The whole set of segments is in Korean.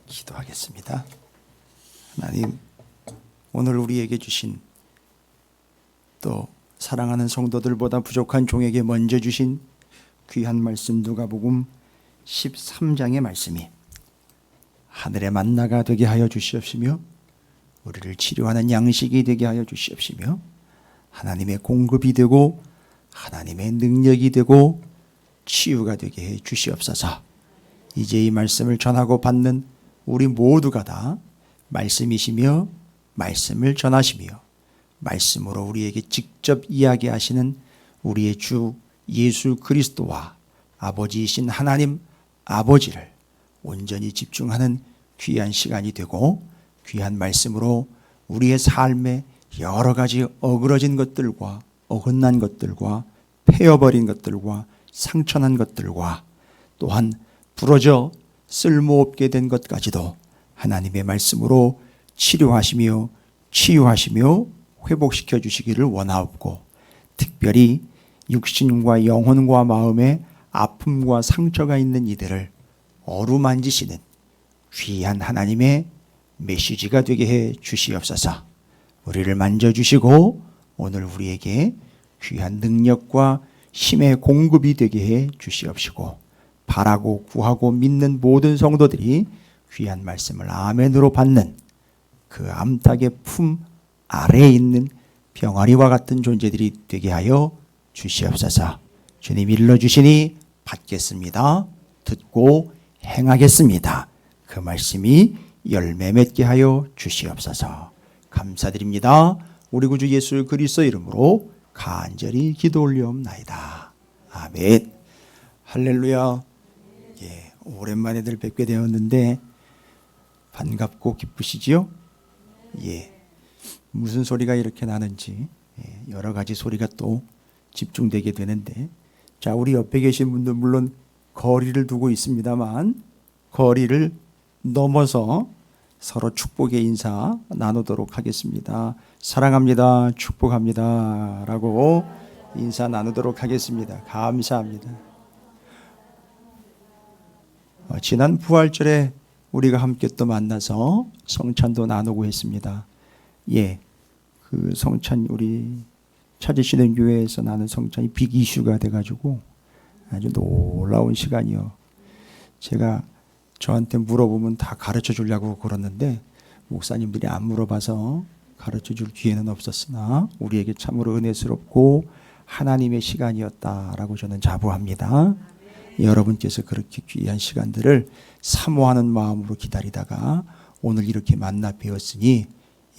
기도하겠습니다. 하나님, 오늘 우리에게 주신 또 사랑하는 성도들보다 부족한 종에게 먼저 주신 귀한 말씀 누가복음 13장의 말씀이 하늘의 만나가 되게 하여 주시옵시며 우리를 치료하는 양식이 되게 하여 주시옵시며 하나님의 공급이 되고 하나님의 능력이 되고 치유가 되게 해 주시옵소서. 이제 이 말씀을 전하고 받는 우리 모두가 다 말씀이시며 말씀을 전하시며 말씀으로 우리에게 직접 이야기하시는 우리의 주 예수 그리스도와 아버지이신 하나님 아버지를 온전히 집중하는 귀한 시간이 되고 귀한 말씀으로 우리의 삶에 여러 가지 어그러진 것들과 어긋난 것들과 패여버린 것들과 상처난 것들과 또한 부러져 쓸모없게 된 것까지도 하나님의 말씀으로 치료하시며 치유하시며 회복시켜 주시기를 원하옵고, 특별히 육신과 영혼과 마음에 아픔과 상처가 있는 이들을 어루만지시는 귀한 하나님의 메시지가 되게 해 주시옵소서. 우리를 만져주시고 오늘 우리에게 귀한 능력과 힘의 공급이 되게 해 주시옵시고, 바라고 구하고 믿는 모든 성도들이 귀한 말씀을 아멘으로 받는 그 암탉의 품 아래에 있는 병아리와 같은 존재들이 되게 하여 주시옵소서. 주님 일러주시니 받겠습니다. 듣고 행하겠습니다. 그 말씀이 열매 맺게 하여 주시옵소서. 감사드립니다. 우리 구주 예수 그리스도 이름으로 간절히 기도 올리옵나이다. 아멘. 할렐루야. 예, 오랜만에들 뵙게 되었는데 반갑고 기쁘시지요? 예, 무슨 소리가 이렇게 나는지 여러 가지 소리가 또 집중되게 되는데, 자, 우리 옆에 계신 분들 물론 거리를 두고 있습니다만 거리를 넘어서 서로 축복의 인사 나누도록 하겠습니다. 사랑합니다, 축복합니다 라고 인사 나누도록 하겠습니다. 감사합니다. 지난 부활절에 우리가 함께 또 만나서 성찬도 나누고 했습니다. 예, 그 성찬 우리 찾으시는 교회에서 나눈 성찬이 빅 이슈가 돼가지고 아주 놀라운 시간이요. 제가 저한테 물어보면 다 가르쳐 주려고 그러는데 목사님들이 안 물어봐서 가르쳐 줄 기회는 없었으나 우리에게 참으로 은혜스럽고 하나님의 시간이었다라고 저는 자부합니다. 여러분께서 그렇게 귀한 시간들을 사모하는 마음으로 기다리다가 오늘 이렇게 만나 뵈었으니,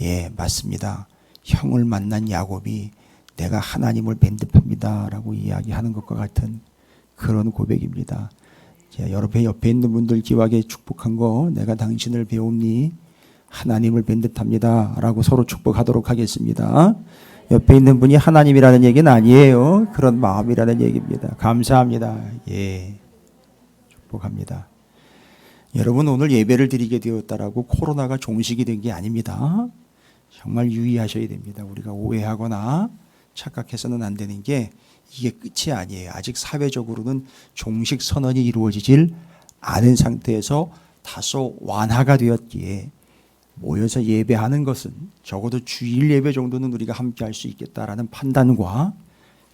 예, 맞습니다. 형을 만난 야곱이 내가 하나님을 밴듭합니다 라고 이야기하는 것과 같은 그런 고백입니다. 여러분 옆에 있는 분들 기와게 축복한 거, 내가 당신을 배웁니 하나님을 밴듭합니다 라고 서로 축복하도록 하겠습니다. 옆에 있는 분이 하나님이라는 얘기는 아니에요. 그런 마음이라는 얘기입니다. 감사합니다. 예, 축복합니다. 여러분, 오늘 예배를 드리게 되었다라고 코로나가 종식이 된 게 아닙니다. 정말 유의하셔야 됩니다. 우리가 오해하거나 착각해서는 안 되는 게 이게 끝이 아니에요. 아직 사회적으로는 종식 선언이 이루어지질 않은 상태에서 다소 완화가 되었기에 모여서 예배하는 것은 적어도 주일 예배 정도는 우리가 함께 할 수 있겠다라는 판단과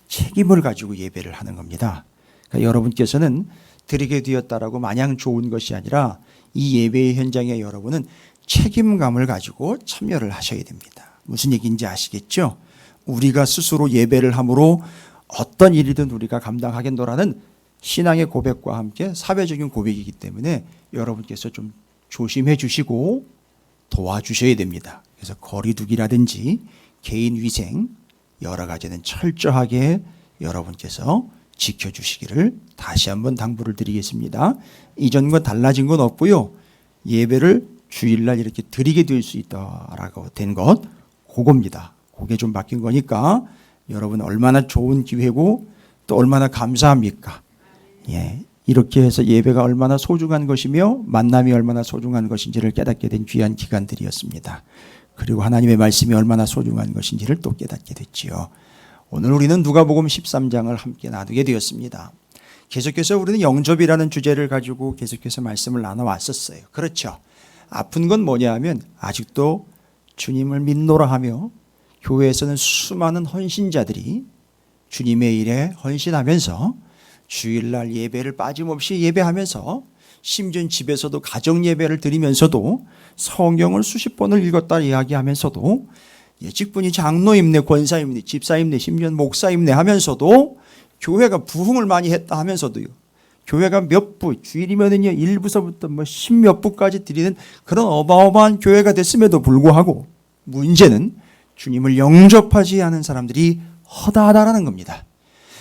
책임을 가지고 예배를 하는 겁니다. 그러니까 여러분께서는 드리게 되었다라고 마냥 좋은 것이 아니라 이 예배의 현장에 여러분은 책임감을 가지고 참여를 하셔야 됩니다. 무슨 얘기인지 아시겠죠? 우리가 스스로 예배를 함으로 어떤 일이든 우리가 감당하겠노라는 신앙의 고백과 함께 사회적인 고백이기 때문에 여러분께서 좀 조심해 주시고 도와주셔야 됩니다. 그래서 거리두기라든지 개인 위생 여러 가지는 철저하게 여러분께서 지켜주시기를 다시 한번 당부를 드리겠습니다. 이전과 달라진 건 없고요. 예배를 주일날 이렇게 드리게 될 수 있다라고 된 것, 그겁니다. 그게 좀 바뀐 거니까 여러분 얼마나 좋은 기회고 또 얼마나 감사합니까? 예, 이렇게 해서 예배가 얼마나 소중한 것이며 만남이 얼마나 소중한 것인지를 깨닫게 된 귀한 기간들이었습니다. 그리고 하나님의 말씀이 얼마나 소중한 것인지를 또 깨닫게 됐지요. 오늘 우리는 누가복음 13장을 함께 나누게 되었습니다. 계속해서 우리는 영접이라는 주제를 가지고 계속해서 말씀을 나눠왔었어요. 그렇죠. 아픈 건 뭐냐 하면 아직도 주님을 믿노라 하며 교회에서는 수많은 헌신자들이 주님의 일에 헌신하면서 주일날 예배를 빠짐없이 예배하면서 심지어 집에서도 가정 예배를 드리면서도 성경을 수십 번을 읽었다 이야기하면서도 직분이 장로임네, 권사임네, 집사임네, 심지어 목사임네 하면서도 교회가 부흥을 많이 했다 하면서도요. 교회가 몇 부, 주일이면은요 1부서부터 뭐 10몇 부까지 드리는 그런 어마어마한 교회가 됐음에도 불구하고 문제는 주님을 영접하지 않은 사람들이 허다하다라는 겁니다.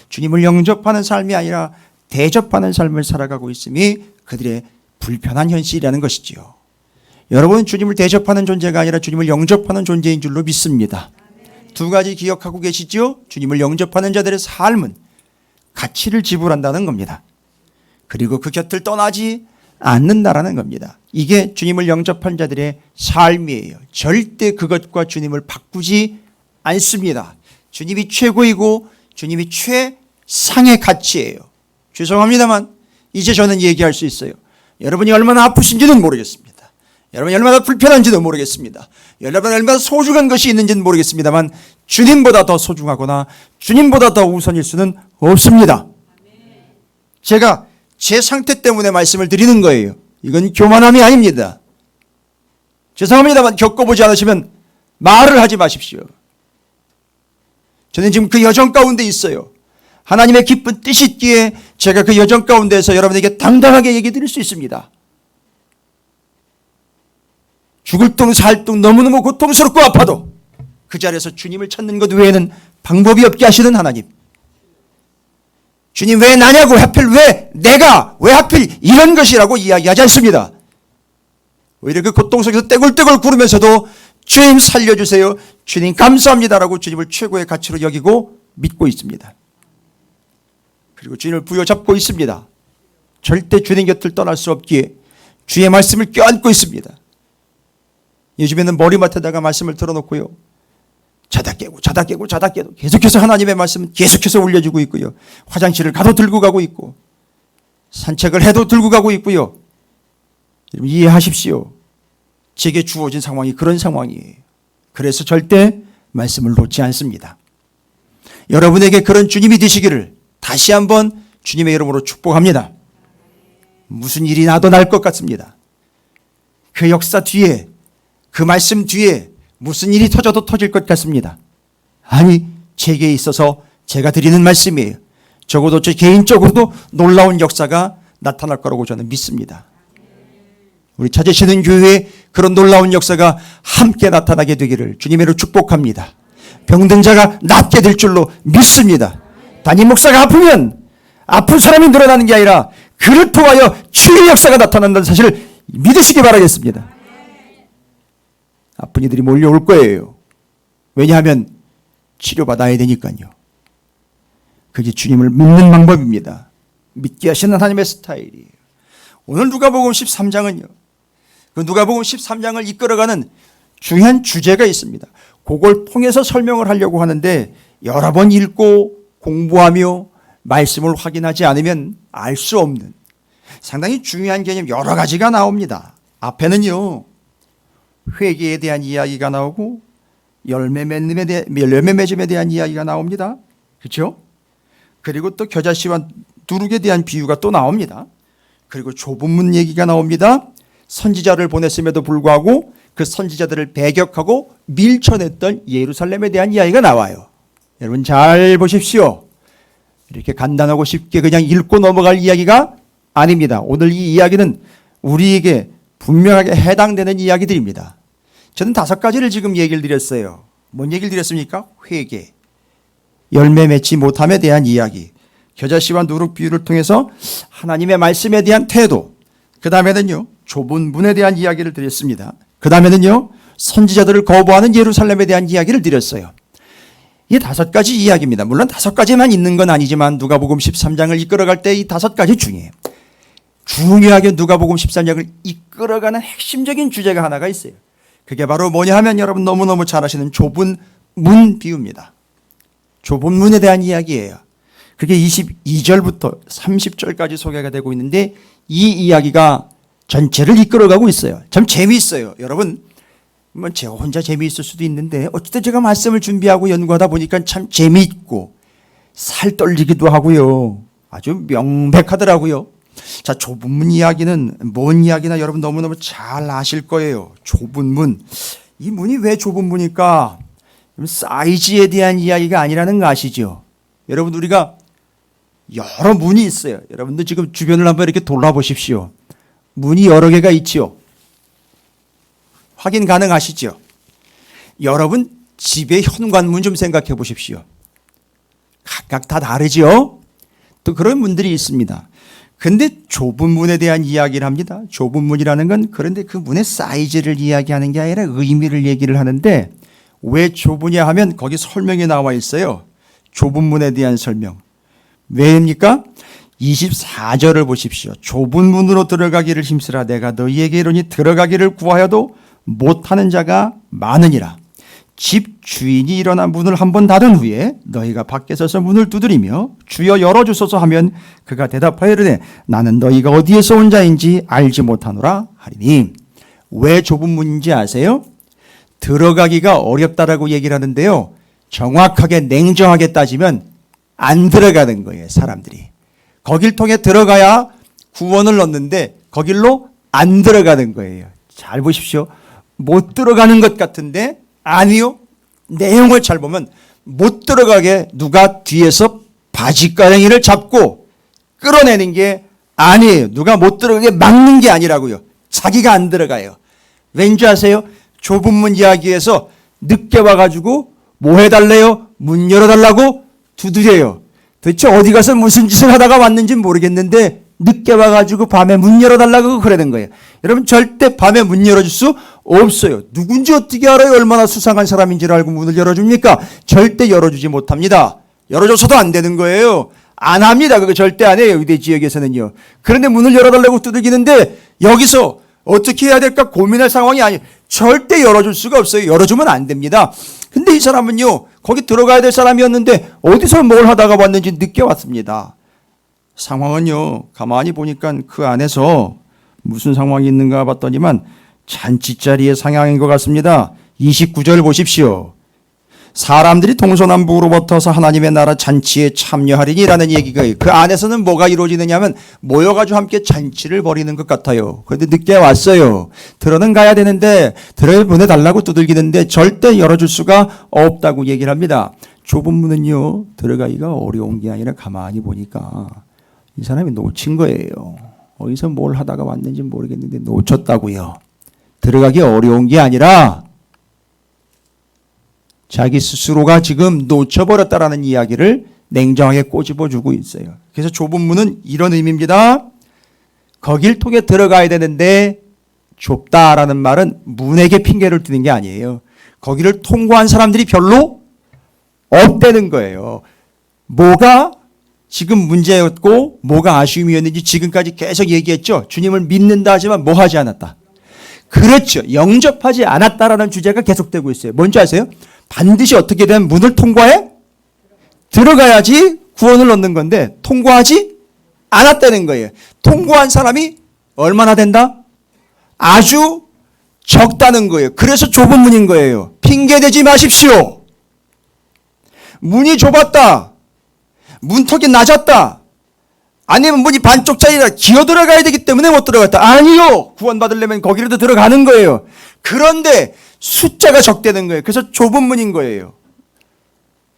주님을 영접하는 삶이 아니라 대접하는 삶을 살아가고 있음이 그들의 불편한 현실이라는 것이지요. 여러분은 주님을 대접하는 존재가 아니라 주님을 영접하는 존재인 줄로 믿습니다. 두 가지 기억하고 계시죠? 주님을 영접하는 자들의 삶은 가치를 지불한다는 겁니다. 그리고 그 곁을 떠나지 않는다라는 겁니다. 이게 주님을 영접한 자들의 삶이에요. 절대 그것과 주님을 바꾸지 않습니다. 주님이 최고이고 주님이 최상의 가치예요. 죄송합니다만 이제 저는 얘기할 수 있어요. 여러분이 얼마나 아프신지는 모르겠습니다. 여러분이 얼마나 불편한지도 모르겠습니다. 여러분이 얼마나 소중한 것이 있는지는 모르겠습니다만 주님보다 더 소중하거나 주님보다 더 우선일 수는 없습니다. 제가 제 상태 때문에 말씀을 드리는 거예요. 이건 교만함이 아닙니다. 죄송합니다만 겪어보지 않으시면 말을 하지 마십시오. 저는 지금 그 여정 가운데 있어요. 하나님의 기쁜 뜻이 있기에 제가 그 여정 가운데서 여러분에게 당당하게 얘기 드릴 수 있습니다. 죽을 둥 살 둥 너무너무 고통스럽고 아파도 그 자리에서 주님을 찾는 것 외에는 방법이 없게 하시는 하나님. 주님 왜 나냐고, 하필 왜 내가, 왜 하필 이런 것이라고 이야기하지 않습니다. 오히려 그 고통 속에서 떼굴떼굴 구르면서도 주님 살려주세요, 주님 감사합니다라고 주님을 최고의 가치로 여기고 믿고 있습니다. 그리고 주님을 부여잡고 있습니다. 절대 주님 곁을 떠날 수 없기에 주의 말씀을 껴안고 있습니다. 요즘에는 머리맡에다가 말씀을 틀어놓고요, 자다 깨고 계속해서 하나님의 말씀은 계속해서 올려주고 있고요, 화장실을 가도 들고 가고 있고 산책을 해도 들고 가고 있고요. 여러분 이해하십시오. 제게 주어진 상황이 그런 상황이에요. 그래서 절대 말씀을 놓지 않습니다. 여러분에게 그런 주님이 되시기를 다시 한번 주님의 이름으로 축복합니다. 무슨 일이 나도 날 것 같습니다. 그 역사 뒤에, 그 말씀 뒤에 무슨 일이 터져도 터질 것 같습니다. 아니, 제게 있어서 제가 드리는 말씀이에요. 적어도 제 개인적으로도 놀라운 역사가 나타날 거라고 저는 믿습니다. 우리 찾으시는 교회에 그런 놀라운 역사가 함께 나타나게 되기를 주님으로 축복합니다. 병든 자가 낫게 될 줄로 믿습니다. 담임 목사가 아프면 아픈 사람이 늘어나는 게 아니라 그를 통하여 치유의 역사가 나타난다는 사실을 믿으시기 바라겠습니다. 아픈 이들이 몰려올 거예요. 왜냐하면 치료받아야 되니까요. 그게 주님을 믿는 방법입니다. 믿게 하시는 하나님의 스타일이에요. 오늘 누가복음 13장은요, 그 누가복음 13장을 이끌어가는 중요한 주제가 있습니다. 그걸 통해서 설명을 하려고 하는데 여러 번 읽고 공부하며 말씀을 확인하지 않으면 알 수 없는 상당히 중요한 개념 여러 가지가 나옵니다. 앞에는요, 회개에 대한 이야기가 나오고 열매 맺음에 대한 이야기가 나옵니다. 그렇죠? 그리고 또 겨자씨와 누룩에 대한 비유가 또 나옵니다. 그리고 좁은 문 얘기가 나옵니다. 선지자를 보냈음에도 불구하고 그 선지자들을 배격하고 밀쳐냈던 예루살렘에 대한 이야기가 나와요. 여러분 잘 보십시오. 이렇게 간단하고 쉽게 그냥 읽고 넘어갈 이야기가 아닙니다. 오늘 이 이야기는 우리에게 분명하게 해당되는 이야기들입니다. 저는 5가지를 지금 얘기를 드렸어요. 뭔 얘기를 드렸습니까? 회개, 열매 맺지 못함에 대한 이야기, 겨자씨와 누룩 비유를 통해서 하나님의 말씀에 대한 태도, 그 다음에는요 좁은 문에 대한 이야기를 드렸습니다. 그 다음에는요 선지자들을 거부하는 예루살렘에 대한 이야기를 드렸어요. 이 5가지 이야기입니다. 물론 5가지만 있는 건 아니지만 누가복음 13장을 이끌어갈 때 이 5가지 중에 중요하게 누가복음 13장을 이끌어가는 핵심적인 주제가 하나가 있어요. 그게 바로 뭐냐 하면 여러분 너무너무 잘 아시는 좁은 문 비유입니다. 좁은 문에 대한 이야기예요. 그게 22절부터 30절까지 소개가 되고 있는데 이 이야기가 전체를 이끌어가고 있어요. 참 재미있어요. 여러분, 뭐 제가 혼자 재미있을 수도 있는데 어쨌든 제가 말씀을 준비하고 연구하다 보니까 참 재미있고 살 떨리기도 하고요. 아주 명백하더라고요. 자, 좁은 문 이야기는 뭔 이야기나 여러분 너무너무 잘 아실 거예요. 좁은 문. 이 문이 왜 좁은 문일까? 사이즈에 대한 이야기가 아니라는 거 아시죠? 여러분, 우리가 여러 문이 있어요. 여러분들 지금 주변을 한번 이렇게 돌아보십시오. 문이 여러 개가 있지요. 확인 가능하시죠? 여러분 집의 현관문 좀 생각해 보십시오. 각각 다 다르지요? 또 그런 문들이 있습니다. 근데 좁은 문에 대한 이야기를 합니다. 좁은 문이라는 건 그런데 그 문의 사이즈를 이야기하는 게 아니라 의미를 얘기를 하는데 왜 좁으냐 하면 거기 설명이 나와 있어요. 좁은 문에 대한 설명. 왜입니까? 24절을 보십시오. 좁은 문으로 들어가기를 힘쓰라. 내가 너희에게 이르니 들어가기를 구하여도 못하는 자가 많으니라. 집 주인이 일어나 문을 한번 닫은 후에 너희가 밖에 서서 문을 두드리며 주여 열어주소서 하면 그가 대답하여 이르되 나는 너희가 어디에서 온 자인지 알지 못하노라 하리니. 왜 좁은 문인지 아세요? 들어가기가 어렵다라고 얘기를 하는데요. 정확하게 냉정하게 따지면 안 들어가는 거예요. 사람들이. 거길 통해 들어가야 구원을 얻는데 거길로 안 들어가는 거예요. 잘 보십시오. 못 들어가는 것 같은데 아니요. 내용을 잘 보면 못 들어가게 누가 뒤에서 바지가랑이를 잡고 끌어내는 게 아니에요. 누가 못 들어가게 막는 게 아니라고요. 자기가 안 들어가요. 왠지 아세요? 좁은 문 이야기에서 늦게 와가지고 뭐 해달래요? 문 열어달라고 두드려요. 도대체 어디 가서 무슨 짓을 하다가 왔는지 모르겠는데 늦게 와가지고 밤에 문 열어달라고 그러는 거예요. 여러분 절대 밤에 문 열어줄 수 없어요. 누군지 어떻게 알아요? 얼마나 수상한 사람인지를 알고 문을 열어줍니까? 절대 열어주지 못합니다. 열어줘서도 안 되는 거예요. 안 합니다. 그거 절대 안 해요. 의대 지역에서는요. 그런데 문을 열어달라고 두들기는데 여기서 어떻게 해야 될까 고민할 상황이 아니에요. 절대 열어줄 수가 없어요. 열어주면 안 됩니다. 근데 이 사람은요. 거기 들어가야 될 사람이었는데 어디서 뭘 하다가 왔는지 늦게 왔습니다. 상황은요. 가만히 보니까 그 안에서 무슨 상황이 있는가 봤더니만 잔치자리의 상황인 것 같습니다. 29절 보십시오. 사람들이 동서남북으로부터서 하나님의 나라 잔치에 참여하리니라는 얘기가 그 안에서는 뭐가 이루어지느냐 하면 모여가지고 함께 잔치를 벌이는 것 같아요. 그런데 늦게 왔어요. 들어는 가야 되는데 들어 보내달라고 두들기는데 절대 열어줄 수가 없다고 얘기를 합니다. 좁은 문은요. 들어가기가 어려운 게 아니라 가만히 보니까 이 사람이 놓친 거예요. 어디서 뭘 하다가 왔는지 모르겠는데 놓쳤다고요. 들어가기 어려운 게 아니라 자기 스스로가 지금 놓쳐버렸다라는 이야기를 냉정하게 꼬집어주고 있어요. 그래서 좁은 문은 이런 의미입니다. 거길 통해 들어가야 되는데 좁다라는 말은 문에게 핑계를 드는 게 아니에요. 거기를 통과한 사람들이 별로 없다는 거예요. 뭐가 지금 문제였고 뭐가 아쉬움이었는지 지금까지 계속 얘기했죠. 주님을 믿는다 하지만 뭐 하지 않았다. 그렇죠. 영접하지 않았다라는 주제가 계속되고 있어요. 뭔지 아세요? 반드시 어떻게 되면 문을 통과해? 들어가야지 구원을 얻는 건데 통과하지 않았다는 거예요. 통과한 사람이 얼마나 된다? 아주 적다는 거예요. 그래서 좁은 문인 거예요. 핑계대지 마십시오. 문이 좁았다. 문턱이 낮았다. 아니면 문이 반쪽짜리라 기어 들어가야 되기 때문에 못 들어갔다. 아니요. 구원받으려면 거기라도 들어가는 거예요. 그런데 숫자가 적다는 거예요. 그래서 좁은 문인 거예요.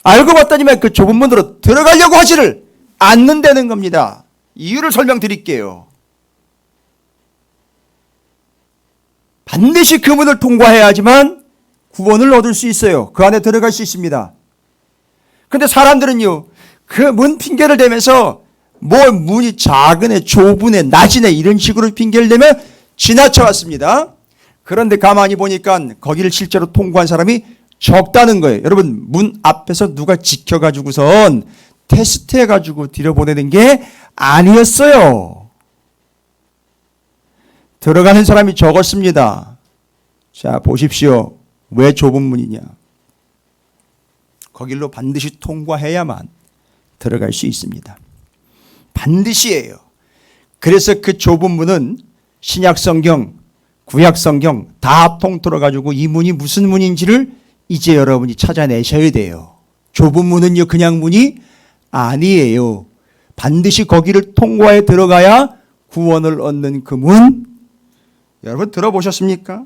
알고 봤더니만 그 좁은 문으로 들어가려고 하지를 않는다는 겁니다. 이유를 설명드릴게요. 반드시 그 문을 통과해야지만 구원을 얻을 수 있어요. 그 안에 들어갈 수 있습니다. 그런데 사람들은요. 그 문 핑계를 대면서 뭐 문이 작으네 좁으네 낮이네 이런 식으로 핑계를 대면 지나쳐왔습니다. 그런데 가만히 보니까 거기를 실제로 통과한 사람이 적다는 거예요. 여러분 문 앞에서 누가 지켜가지고선 테스트해가지고 들여보내는 게 아니었어요. 들어가는 사람이 적었습니다. 자 보십시오. 왜 좁은 문이냐. 거길로 반드시 통과해야만 들어갈 수 있습니다. 반드시예요. 그래서 그 좁은 문은 신약성경, 구약성경 다 통틀어 가지고 이 문이 무슨 문인지를 이제 여러분이 찾아내셔야 돼요. 좁은 문은요 그냥 문이 아니에요. 반드시 거기를 통과해 들어가야 구원을 얻는 그 문. 여러분 들어보셨습니까?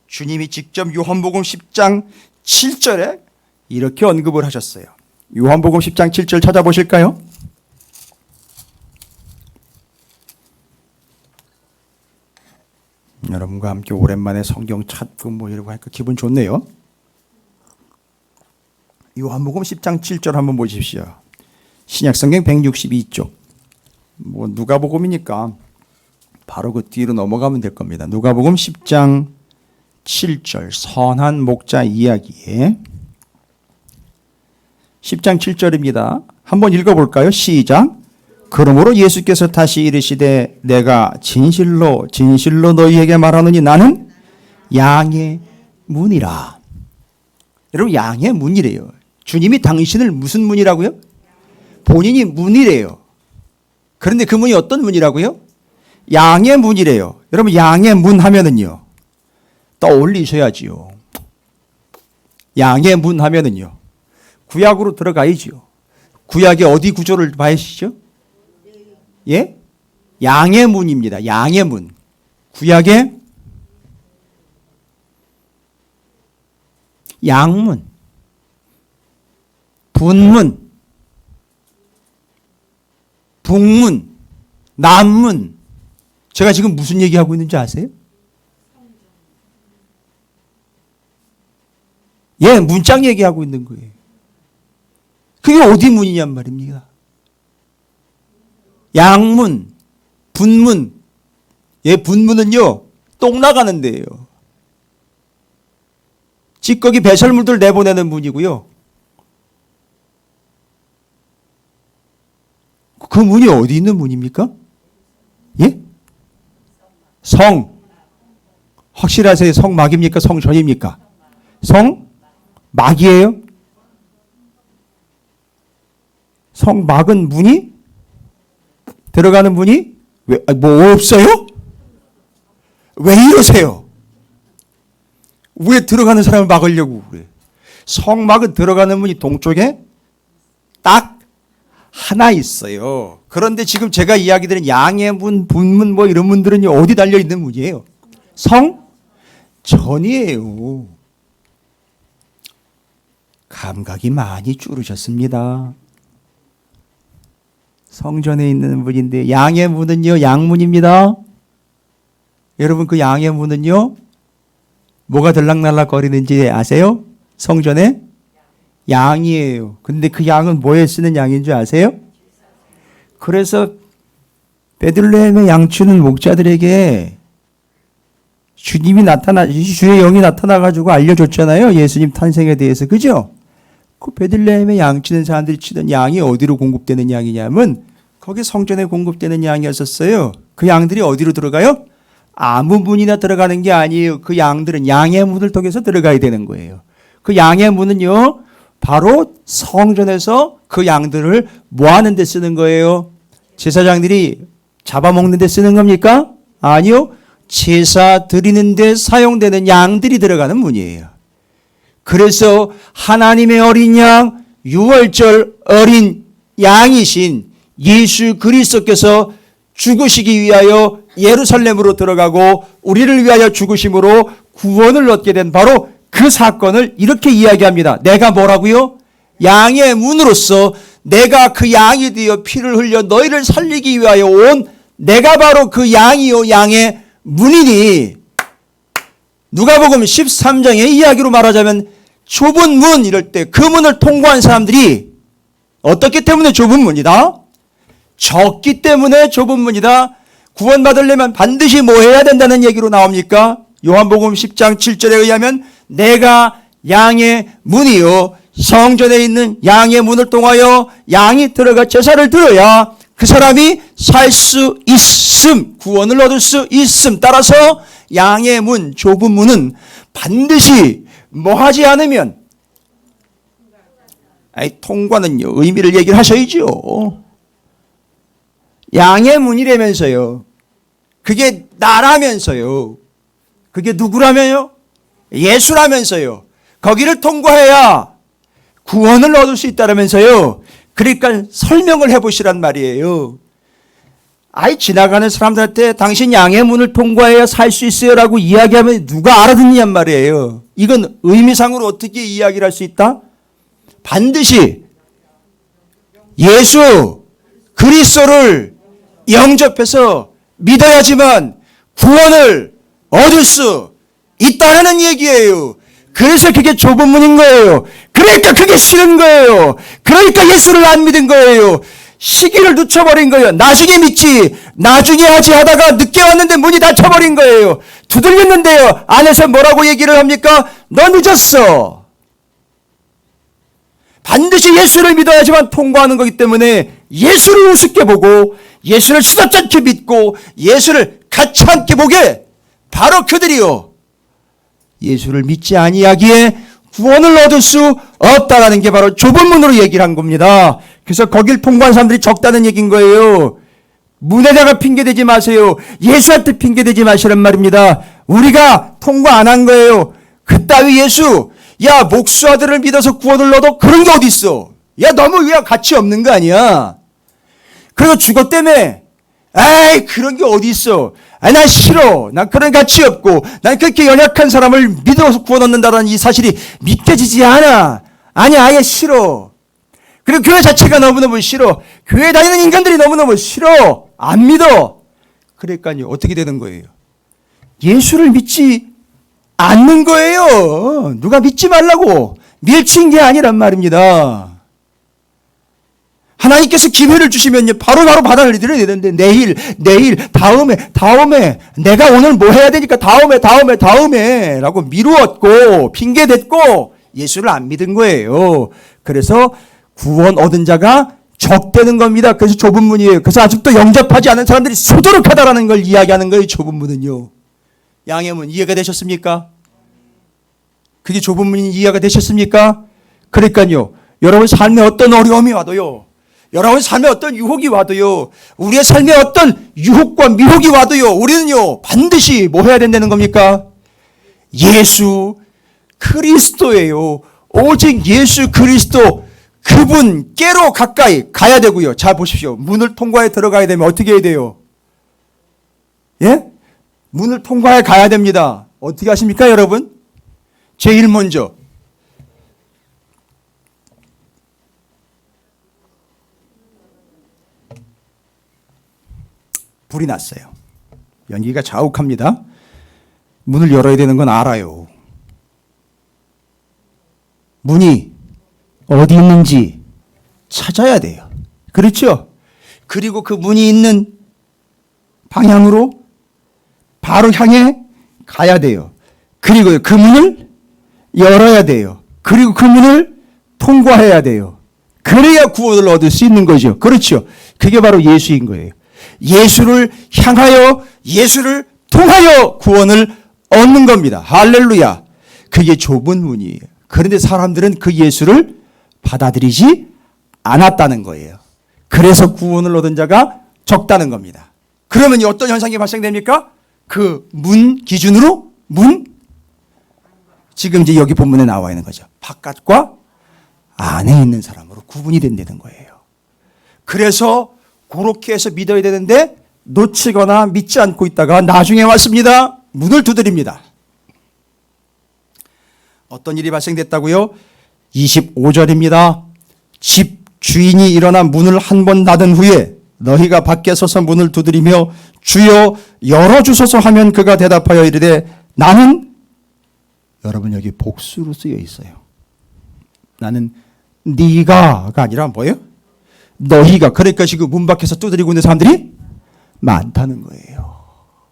주님이 직접 요한복음 10장 7절에 이렇게 언급을 하셨어요. 요한복음 10장 7절 찾아보실까요? 여러분과 함께 오랜만에 성경 찾고 뭐 이러고 하니까 기분 좋네요. 요한복음 10장 7절 한번 보십시오. 신약성경 162쪽. 뭐 누가복음이니까 바로 그 뒤로 넘어가면 될 겁니다. 누가복음 10장 7절 선한 목자 이야기에 10장 7절입니다. 한번 읽어볼까요? 시작. 그러므로 예수께서 다시 이르시되 내가 진실로 진실로 너희에게 말하노니 나는 양의 문이라. 여러분 양의 문이래요. 주님이 당신을 무슨 문이라고요? 본인이 문이래요. 그런데 그 문이 어떤 문이라고요? 양의 문이래요. 여러분 양의 문 하면은요 떠올리셔야지요. 양의 문 하면은요 구약으로 들어가야지요. 구약의 어디 구조를 봐야시죠? 예? 양의 문입니다. 양의 문. 구약의 양문, 분문, 북문, 남문. 제가 지금 무슨 얘기하고 있는지 아세요? 예, 문장 얘기하고 있는 거예요. 그게 어디 문이냔 말입니다. 양문, 분문. 예, 분문은요, 똥 나가는 데예요. 찌꺼기 배설물들 내보내는 문이고요. 그 문이 어디 있는 문입니까? 예? 성. 확실하세요? 성막입니까? 성전입니까? 성막이에요? 성막은 문이? 들어가는 문이? 뭐 없어요? 왜 이러세요? 왜 들어가는 사람을 막으려고 그래? 성막은 들어가는 문이 동쪽에 딱 하나 있어요. 그런데 지금 제가 이야기 드린 양의 문, 분문 뭐 이런 문들은 어디 달려 있는 문이에요? 성전이에요. 감각이 많이 줄으셨습니다. 성전에 있는 문인데 양의 문은요 양문입니다. 여러분 그 양의 문은요 뭐가 들락날락 거리는지 아세요? 성전에 양이에요. 근데 그 양은 뭐에 쓰는 양인 줄 아세요? 그래서 베들레헴의 양치는 목자들에게 주님이 주의 영이 나타나가지고 알려줬잖아요. 예수님 탄생에 대해서. 그죠? 그 베들레헴에 양치는 사람들이 치던 양이 어디로 공급되는 양이냐면 거기 성전에 공급되는 양이었었어요. 그 양들이 어디로 들어가요? 아무 문이나 들어가는 게 아니에요. 그 양들은 양의 문을 통해서 들어가야 되는 거예요. 그 양의 문은요 바로 성전에서 그 양들을 모아는 데 쓰는 거예요. 제사장들이 잡아먹는 데 쓰는 겁니까? 아니요. 제사 드리는 데 사용되는 양들이 들어가는 문이에요. 그래서 하나님의 어린 양, 유월절 어린 양이신 예수 그리스도께서 죽으시기 위하여 예루살렘으로 들어가고 우리를 위하여 죽으심으로 구원을 얻게 된 바로 그 사건을 이렇게 이야기합니다. 내가 뭐라고요? 양의 문으로서 내가 그 양이 되어 피를 흘려 너희를 살리기 위하여 온 내가 바로 그 양이요 양의 문이니 누가복음 13장의 이야기로 말하자면 좁은 문 이럴 때 그 문을 통과한 사람들이 어떻기 때문에 좁은 문이다? 적기 때문에 좁은 문이다. 구원받으려면 반드시 뭐 해야 된다는 얘기로 나옵니까? 요한복음 10장 7절에 의하면 내가 양의 문이요 성전에 있는 양의 문을 통하여 양이 들어가 제사를 드려야 그 사람이 살 수 있음, 구원을 얻을 수 있음. 따라서 양의 문, 좁은 문은 반드시 뭐 하지 않으면 아니, 통과는요, 의미를 얘기를 하셔야죠. 양의 문이라면서요. 그게 나라면서요. 그게 누구라면요? 예수라면서요. 거기를 통과해야 구원을 얻을 수 있다면서요. 그러니까 설명을 해보시란 말이에요. 아이, 지나가는 사람들한테 당신 양의 문을 통과해야 살 수 있어요 라고 이야기하면 누가 알아듣느냔 말이에요. 이건 의미상으로 어떻게 이야기를 할 수 있다? 반드시 예수 그리스도를 영접해서 믿어야지만 구원을 얻을 수 있다는 얘기예요. 그래서 그게 좁은 문인 거예요. 그러니까 그게 싫은 거예요. 그러니까 예수를 안 믿은 거예요. 시기를 늦춰버린 거예요. 나중에 믿지, 나중에 하지 하다가 늦게 왔는데 문이 닫혀버린 거예요. 두들렸는데요, 안에서 뭐라고 얘기를 합니까? 너 늦었어. 반드시 예수를 믿어야지만 통과하는 거기 때문에 예수를 우습게 보고 예수를 시덥잖게 믿고 예수를 같이 함께 보게, 바로 그들이요, 예수를 믿지 아니하기에 구원을 얻을 수 없다라는 게 바로 좁은 문으로 얘기를 한 겁니다. 그래서 거길 통과한 사람들이 적다는 얘기인 거예요. 문에다가 핑계대지 마세요. 예수한테 핑계대지 마시란 말입니다. 우리가 통과 안 한 거예요. 그따위 예수, 야, 목수아들을 믿어서 구원을 얻어? 그런 게 어디 있어? 야, 너무 야, 가치 없는 거 아니야? 그리고 죽었다며. 에이, 그런 게 어디 있어? 아, 난 싫어. 난 그런 가치 없고, 난 그렇게 연약한 사람을 믿어서 구원 얻는다는 이 사실이 믿겨지지 않아. 아니, 아예 싫어. 그리고 교회 자체가 너무너무 싫어. 교회 다니는 인간들이 너무너무 싫어. 안 믿어. 그러니까요, 어떻게 되는 거예요? 예수를 믿지 않는 거예요. 누가 믿지 말라고 밀친 게 아니란 말입니다. 하나님께서 기회를 주시면요, 바로바로 받아들여야 되는데, 내일, 다음에, 내가 오늘 뭐 해야 되니까 다음에, 라고 미루었고, 핑계댔고, 예수를 안 믿은 거예요. 그래서 구원 얻은 자가 적되는 겁니다. 그래서 좁은 문이에요. 그래서 아직도 영접하지 않은 사람들이 수두룩하다라는 걸 이야기하는 거예요, 좁은 문은요. 양의 문, 이해가 되셨습니까? 그게 좁은 문이 이해가 되셨습니까? 그러니까요, 여러분 삶에 어떤 어려움이 와도요, 여러분 삶에 어떤 유혹이 와도요, 우리의 삶에 어떤 유혹과 미혹이 와도요, 우리는요, 반드시 뭐 해야 된다는 겁니까? 예수 그리스도예요. 오직 예수 그리스도, 그분께로 가까이 가야 되고요. 자, 보십시오. 문을 통과해 들어가야 되면 어떻게 해야 돼요? 예? 문을 통과해 가야 됩니다. 어떻게 하십니까, 여러분? 제일 먼저 불이 났어요. 연기가 자욱합니다. 문을 열어야 되는 건 알아요. 문이 어디 있는지 찾아야 돼요. 그렇죠? 그리고 그 문이 있는 방향으로 바로 향해 가야 돼요. 그리고 그 문을 열어야 돼요. 그리고 그 문을 통과해야 돼요. 그래야 구원을 얻을 수 있는 거죠. 그렇죠? 그게 바로 예수인 거예요. 예수를 향하여, 예수를 통하여 구원을 얻는 겁니다. 할렐루야. 그게 좁은 문이에요. 그런데 사람들은 그 예수를 받아들이지 않았다는 거예요. 그래서 구원을 얻은 자가 적다는 겁니다. 그러면 어떤 현상이 발생됩니까? 그 문 기준으로, 지금 이제 여기 본문에 나와 있는 거죠. 바깥과 안에 있는 사람으로 구분이 된다는 거예요. 그래서 그렇게 해서 믿어야 되는데 놓치거나 믿지 않고 있다가 나중에 왔습니다. 문을 두드립니다. 어떤 일이 발생됐다고요? 25절입니다. 집 주인이 일어나 문을 한 번 닫은 후에 너희가 밖에 서서 문을 두드리며 주여 열어주소서 하면 그가 대답하여 이르되 나는, 여러분 여기 복수로 쓰여 있어요. 나는 네가가 아니라 뭐예요? 너희가. 그러니까 지금 문 밖에서 두드리고 있는 사람들이 많다는 거예요.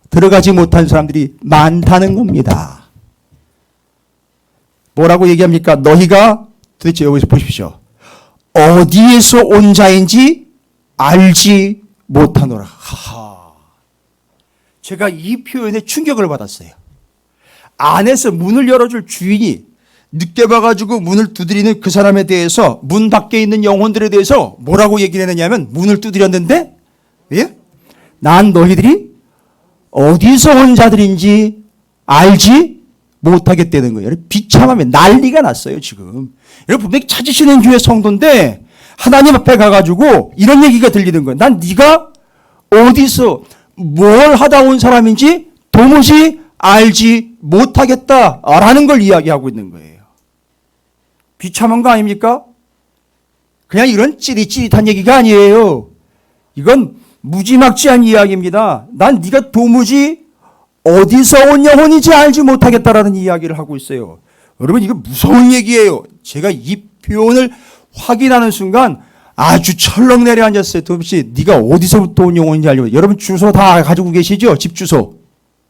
들어가지 못한 사람들이 많다는 겁니다. 뭐라고 얘기합니까? 너희가, 도대체 여기서 보십시오. 어디에서 온 자인지 알지 못하노라. 하하. 제가 이 표현에 충격을 받았어요. 안에서 문을 열어줄 주인이 늦게 와가지고 문을 두드리는 그 사람에 대해서 문 밖에 있는 영혼들에 대해서 뭐라고 얘기를 했느냐면 문을 두드렸는데 예? 난 너희들이 어디서 온 자들인지 알지 못하겠다는 거예요. 비참하며 난리가 났어요 지금. 여러분 분명히 찾으시는 교회 성도인데 하나님 앞에 가가지고 이런 얘기가 들리는 거예요. 난 네가 어디서 뭘 하다 온 사람인지 도무지 알지 못하겠다라는 걸 이야기하고 있는 거예요. 비참한 거 아닙니까? 그냥 이런 찌릿찌릿한 얘기가 아니에요. 이건 무지막지한 이야기입니다. 난 네가 도무지 어디서 온 영혼인지 알지 못하겠다라는 이야기를 하고 있어요. 여러분 이거 무서운 얘기예요. 제가 이 표현을 확인하는 순간 아주 철렁 내려앉았어요. 도대체 네가 어디서부터 온 영혼인지 알지 못하겠다. 여러분 주소 다 가지고 계시죠? 집 주소.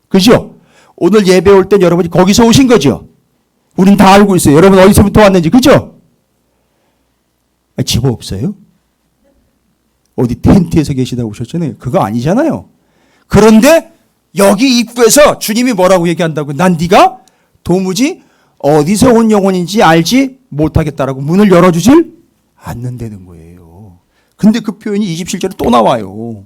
그죠? 오늘 예배 올 땐 여러분이 거기서 오신 거죠? 우린 다 알고 있어요. 여러분 어디서부터 왔는지. 그죠? 집 없어요? 어디 텐트에서 계시다고 오셨잖아요. 그거 아니잖아요. 그런데 여기 입구에서 주님이 뭐라고 얘기한다고? 난 네가 도무지 어디서 온 영혼인지 알지 못하겠다라고 문을 열어주질 않는다는 거예요. 근데 그 표현이 27절에 또 나와요.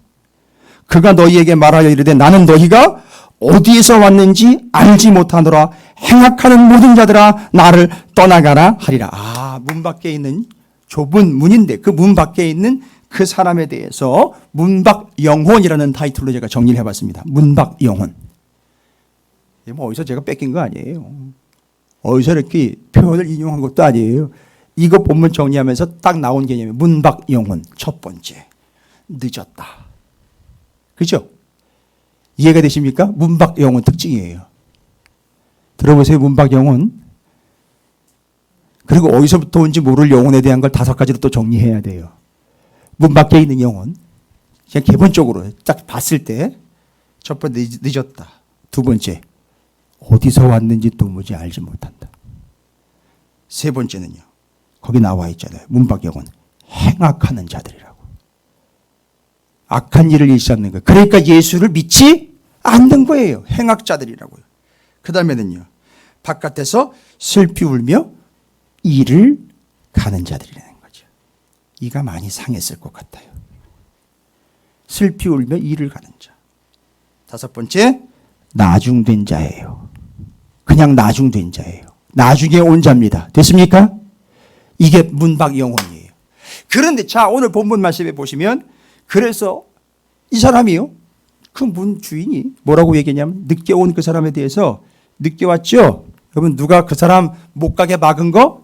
그가 너희에게 말하여 이르되 나는 너희가 어디에서 왔는지 알지 못하노라. 행악하는 모든 자들아 나를 떠나가라 하리라. 아, 문 밖에 있는 좁은 문인데 그 문 밖에 있는 그 사람에 대해서 문밖영혼이라는 타이틀로 제가 정리를 해봤습니다. 문밖영혼. 뭐 어디서 제가 뺏긴 거 아니에요. 어디서 이렇게 표현을 인용한 것도 아니에요. 이거 본문 정리하면서 딱 나온 개념이 문밖영혼. 첫 번째, 늦었다. 그죠? 이해가 되십니까? 문밖영혼 특징이에요. 들어보세요. 문밖영혼. 그리고 어디서부터 온지 모를 영혼에 대한 걸 5가지로 또 정리해야 돼요. 문 밖에 있는 영혼. 그냥 기본적으로 딱 봤을 때 첫 번째 늦었다. 두 번째 어디서 왔는지 도무지 알지 못한다. 세 번째는요. 거기 나와 있잖아요. 문 밖 영혼. 행악하는 자들이라고. 악한 일을 일삼는 거예요. 그러니까 예수를 믿지 않는 거예요. 행악자들이라고요. 그 다음에는요. 바깥에서 슬피 울며 이를 가는 자들이라는 거죠. 이가 많이 상했을 것 같아요. 슬피 울며 이를 가는 자. 5번째, 나중된 자예요. 그냥 나중된 자예요. 나중에 온 자입니다. 됐습니까? 이게 문밖영혼이에요. 그런데 자 오늘 본문 말씀에 보시면 그래서 이 사람이요. 그 문 주인이 뭐라고 얘기했냐면 늦게 온 그 사람에 대해서 늦게 왔죠? 여러분 누가 그 사람 못 가게 막은 거?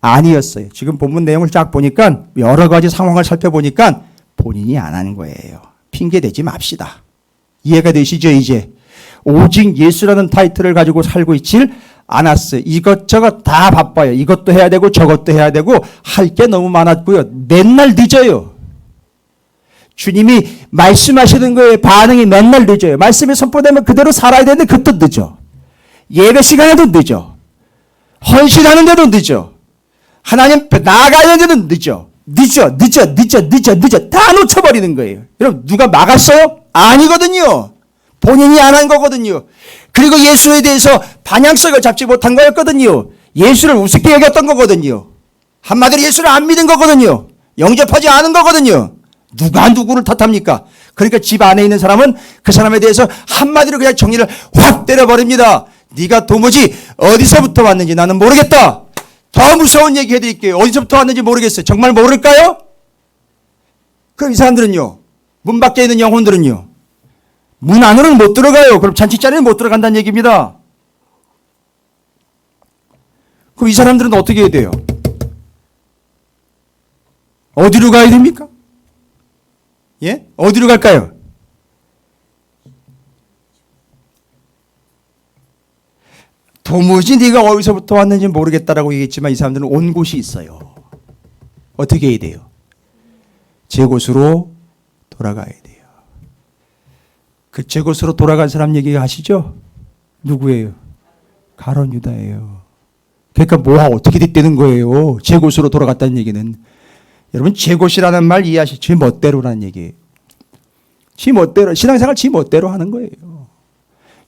아니었어요. 지금 본문 내용을 쫙 보니까 여러 가지 상황을 살펴보니까 본인이 안 한 거예요. 핑계 대지 맙시다. 이해가 되시죠 이제? 오직 예수라는 타이틀을 가지고 살고 있질 않았어요. 이것저것 다 바빠요. 이것도 해야 되고 저것도 해야 되고 할 게 너무 많았고요. 맨날 늦어요. 주님이 말씀하시는 거에 반응이 맨날 늦어요. 말씀이 선포되면 그대로 살아야 되는데 그것도 늦어. 예배 시간에도 늦어. 헌신하는데도 늦어. 하나님 앞에 나아가야 되는데도 늦어. 늦어. 다 놓쳐버리는 거예요. 여러분 누가 막았어요? 아니거든요. 본인이 안 한 거거든요. 그리고 예수에 대해서 방향성을 잡지 못한 거였거든요. 예수를 우습게 여겼던 거거든요. 한마디로 예수를 안 믿은 거거든요. 영접하지 않은 거거든요. 누가 누구를 탓합니까? 그러니까 집 안에 있는 사람은 그 사람에 대해서 한마디로 그냥 정리를 확 때려버립니다. 네가 도무지 어디서부터 왔는지 나는 모르겠다. 더 무서운 얘기 해드릴게요. 어디서부터 왔는지 모르겠어요. 정말 모를까요? 그럼 이 사람들은요. 문 밖에 있는 영혼들은요. 문 안으로는 못 들어가요. 그럼 잔치자리는 못 들어간다는 얘기입니다. 그럼 이 사람들은 어떻게 해야 돼요? 어디로 가야 됩니까? 예? 어디로 갈까요? 도무지 네가 어디서부터 왔는지 모르겠다라고 얘기했지만 이 사람들은 온 곳이 있어요. 어떻게 해야 돼요? 제 곳으로 돌아가야 돼요. 그 제 곳으로 돌아간 사람 얘기하시죠? 누구예요? 가룟 유다예요. 그러니까 뭐가 어떻게 됐다는 거예요? 제 곳으로 돌아갔다는 얘기는. 여러분 제 곳이라는 말 이해하시죠? 제 멋대로라는 얘기예요. 지 멋대로 신앙생활 지 멋대로 하는 거예요.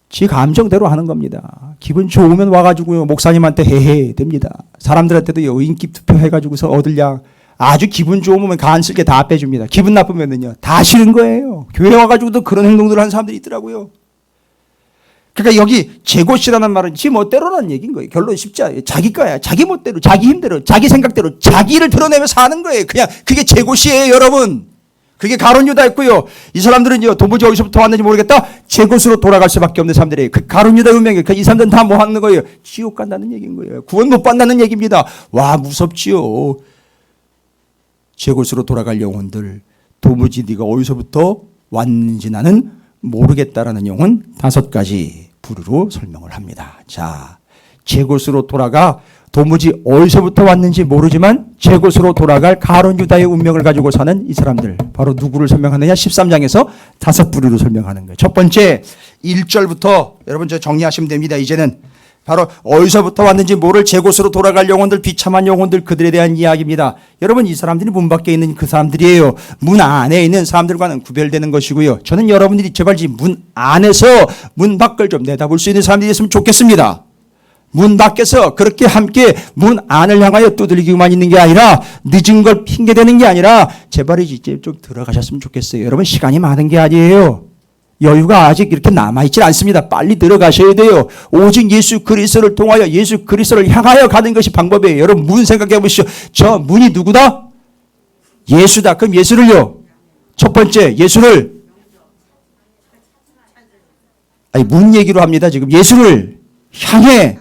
지 감정대로 하는 겁니다. 기분 좋으면 와가지고 목사님한테 헤헤 됩니다. 사람들한테도 인기 투표 해가지고서 얻으려 아주 기분 좋으면 간쓸게 다 빼줍니다. 기분 나쁘면은요 다 싫은 거예요. 교회 와가지고도 그런 행동들을 하는 사람들이 있더라고요. 그러니까 여기 제 곳이라는 말은 지 멋대로라는 얘기인 거예요. 결론 쉽지 않아요. 자기 거야. 자기 멋대로, 자기 힘대로, 자기 생각대로, 자기를 드러내며 사는 거예요. 그냥 그게 제 곳이에요, 여러분. 그게 가룟 유다였고요. 이 사람들은요 도무지 어디서부터 왔는지 모르겠다. 제 곳으로 돌아갈 수밖에 없는 사람들이에요. 그 가룟 유다 운명이에요. 이 사람들은 다 뭐 하는 거예요? 지옥 간다는 얘기인 거예요. 구원 못 받는다는 얘기입니다. 와 무섭지요. 제 곳으로 돌아갈 영혼들 도무지 네가 어디서부터 왔는지 나는 모르겠다라는 영혼 5가지 부류로 설명을 합니다. 자, 제 곳으로 돌아가 도무지 어디서부터 왔는지 모르지만 제 곳으로 돌아갈 가룟 유다의 운명을 가지고 사는 이 사람들 바로 누구를 설명하느냐 13장에서 5부류로 설명하는 거예요. 첫 번째 1절부터 여러분 저 정리하시면 됩니다. 이제는 바로 어디서부터 왔는지 모를 제 곳으로 돌아갈 영혼들 비참한 영혼들 그들에 대한 이야기입니다. 여러분 이 사람들이 문 밖에 있는 그 사람들이에요. 문 안에 있는 사람들과는 구별되는 것이고요. 저는 여러분들이 제발 문 안에서 문 밖을 좀 내다볼 수 있는 사람들이 있으면 좋겠습니다. 문 밖에서 그렇게 함께 문 안을 향하여 두들기만 있는 게 아니라 늦은 걸 핑계대는 게 아니라 제발 이제 좀 들어가셨으면 좋겠어요. 여러분 시간이 많은 게 아니에요. 여유가 아직 이렇게 남아있지 않습니다. 빨리 들어가셔야 돼요. 오직 예수 그리스도를 통하여 예수 그리스도를 향하여 가는 것이 방법이에요. 여러분 문 생각해 보시죠. 저 문이 누구다? 예수다. 그럼 예수를요. 첫 번째 예수를 문 얘기로 합니다. 지금 예수를 향해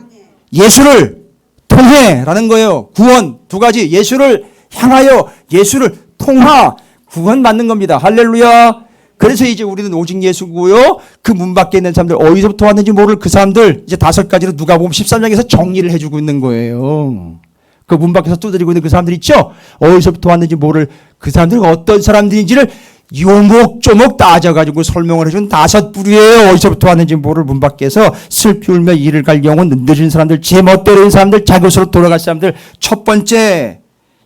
예수를 통해 라는 거예요. 구원 2가지 예수를 향하여 예수를 통하 구원 받는 겁니다. 할렐루야. 그래서 이제 우리는 오직 예수고요. 그 문 밖에 있는 사람들 어디서부터 왔는지 모를 그 사람들 이제 5가지로 누가복음 13장에서 정리를 해주고 있는 거예요. 그 문 밖에서 두드리고 있는 그 사람들 있죠. 어디서부터 왔는지 모를 그 사람들은 어떤 사람들인지를 요목조목 따져가지고 설명을 해준 5부류예요. 어디서부터 왔는지 모를 문 밖에서 슬피 울며 이를 갈 영혼 늦은 사람들 제 멋대로인 사람들 자기 곳으로 돌아갈 사람들 첫 번째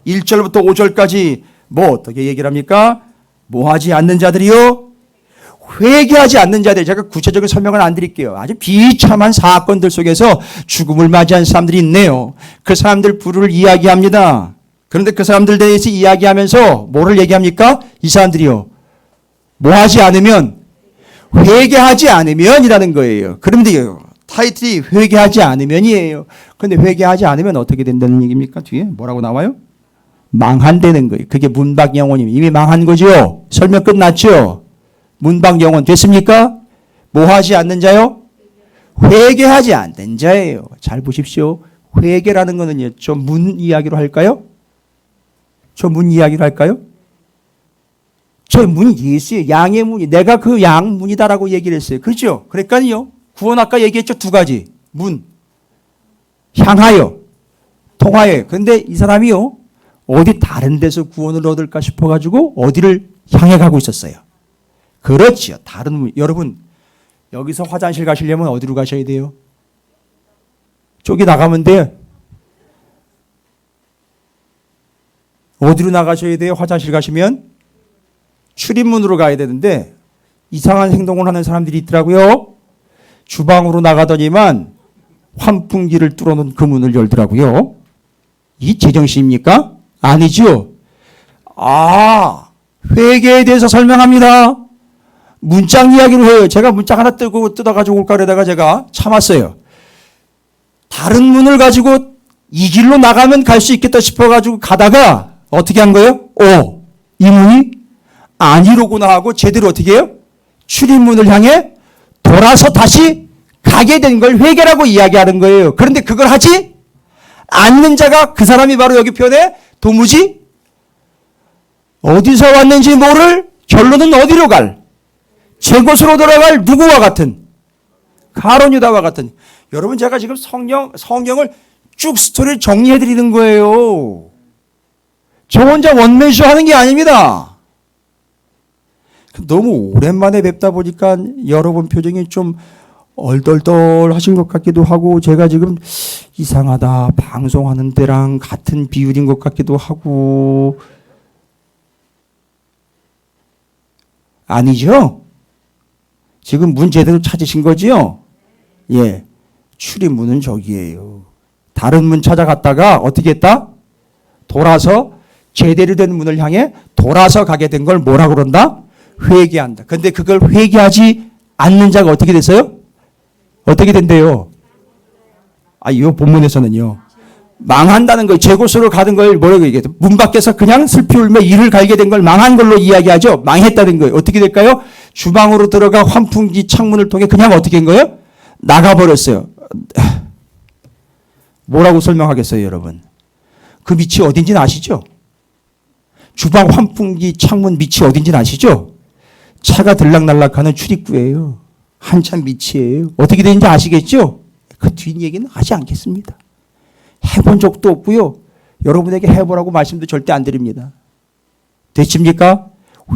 1절부터 5절까지 뭐 어떻게 얘기를 합니까? 뭐하지 않는 자들이요? 회개하지 않는 자들. 제가 구체적인 설명을 안 드릴게요. 아주 비참한 사건들 속에서 죽음을 맞이한 사람들이 있네요. 그 사람들 부류를 이야기합니다. 그런데 그 사람들 대해서 이야기하면서 뭐를 얘기합니까? 이 사람들이요. 뭐하지 않으면 회개하지 않으면이라는 거예요. 그런데 타이틀이 회개하지 않으면이에요. 그런데 회개하지 않으면 어떻게 된다는 얘기입니까? 뒤에 뭐라고 나와요? 망한다는 거예요. 그게 문밖 영혼이면 이미 망한 거죠. 설명 끝났죠. 문밖 영혼 됐습니까? 뭐하지 않는 자요? 회개하지 않는 자예요. 잘 보십시오. 회개라는 거는요. 좀 문 이야기로 할까요? 저 문 이야기로 할까요? 저 문이 예수의 양의 문이 내가 그 양 문이다라고 얘기를 했어요. 그렇죠? 그러니까요. 구원 아까 얘기했죠. 2가지. 문. 향하여. 통하여. 그런데 이 사람이요. 어디 다른 데서 구원을 얻을까 싶어가지고 어디를 향해 가고 있었어요. 그렇지요. 다른 문. 여러분 여기서 화장실 가시려면 어디로 가셔야 돼요? 저기 나가면 돼요. 어디로 나가셔야 돼요? 화장실 가시면 출입문으로 가야 되는데 이상한 행동을 하는 사람들이 있더라고요. 주방으로 나가더니만 환풍기를 뚫어놓은 그 문을 열더라고요. 이 제정신입니까? 아니죠. 회개에 대해서 설명합니다. 문짝 이야기를 해요. 제가 문짝 하나 뜯어가지고 올까 그러다가 제가 참았어요. 다른 문을 가지고 이 길로 나가면 갈 수 있겠다 싶어가지고 가다가 어떻게 한 거예요? 이 문이 아니로구나 하고 제대로 어떻게 해요? 출입문을 향해 돌아서 다시 가게 된 걸 회개라고 이야기하는 거예요. 그런데 그걸 하지 않는 자가 그 사람이 바로 여기 표현에 도무지 어디서 왔는지 모를 결론은 어디로 갈? 제 곳으로 돌아갈 누구와 같은? 가룟 유다와 같은. 여러분 제가 지금 성경을 쭉 스토리를 정리해 드리는 거예요. 저 혼자 원맨쇼 하는 게 아닙니다. 너무 오랜만에 뵙다 보니까 여러분 표정이 좀 얼떨떨 하신 것 같기도 하고 제가 지금 이상하다 방송하는 때랑 같은 비율인 것 같기도 하고 아니죠? 지금 문 제대로 찾으신 거지요? 예, 출입문은 저기예요. 다른 문 찾아갔다가 어떻게 했다? 돌아서 제대로 된 문을 향해 돌아서 가게 된 걸 뭐라고 그런다? 회개한다. 근데 그걸 회개하지 않는 자가 어떻게 됐어요? 어떻게 된대요? 이 본문에서는요. 망한다는 걸, 제 곳으로 가는 걸 뭐라고 얘기해요? 문 밖에서 그냥 슬피 울며 이를 갈게 된 걸 망한 걸로 이야기하죠. 망했다는 거예요. 어떻게 될까요? 주방으로 들어가 환풍기 창문을 통해 그냥 어떻게 한 거예요? 나가버렸어요. 뭐라고 설명하겠어요, 여러분? 그 밑이 어딘지는 아시죠? 주방 환풍기 창문 밑이 어딘지는 아시죠? 차가 들락날락하는 출입구예요. 한참 밑이에요. 어떻게 되는지 아시겠죠? 그 뒷얘기는 하지 않겠습니다. 해본 적도 없고요. 여러분에게 해보라고 말씀도 절대 안 드립니다. 되십니까?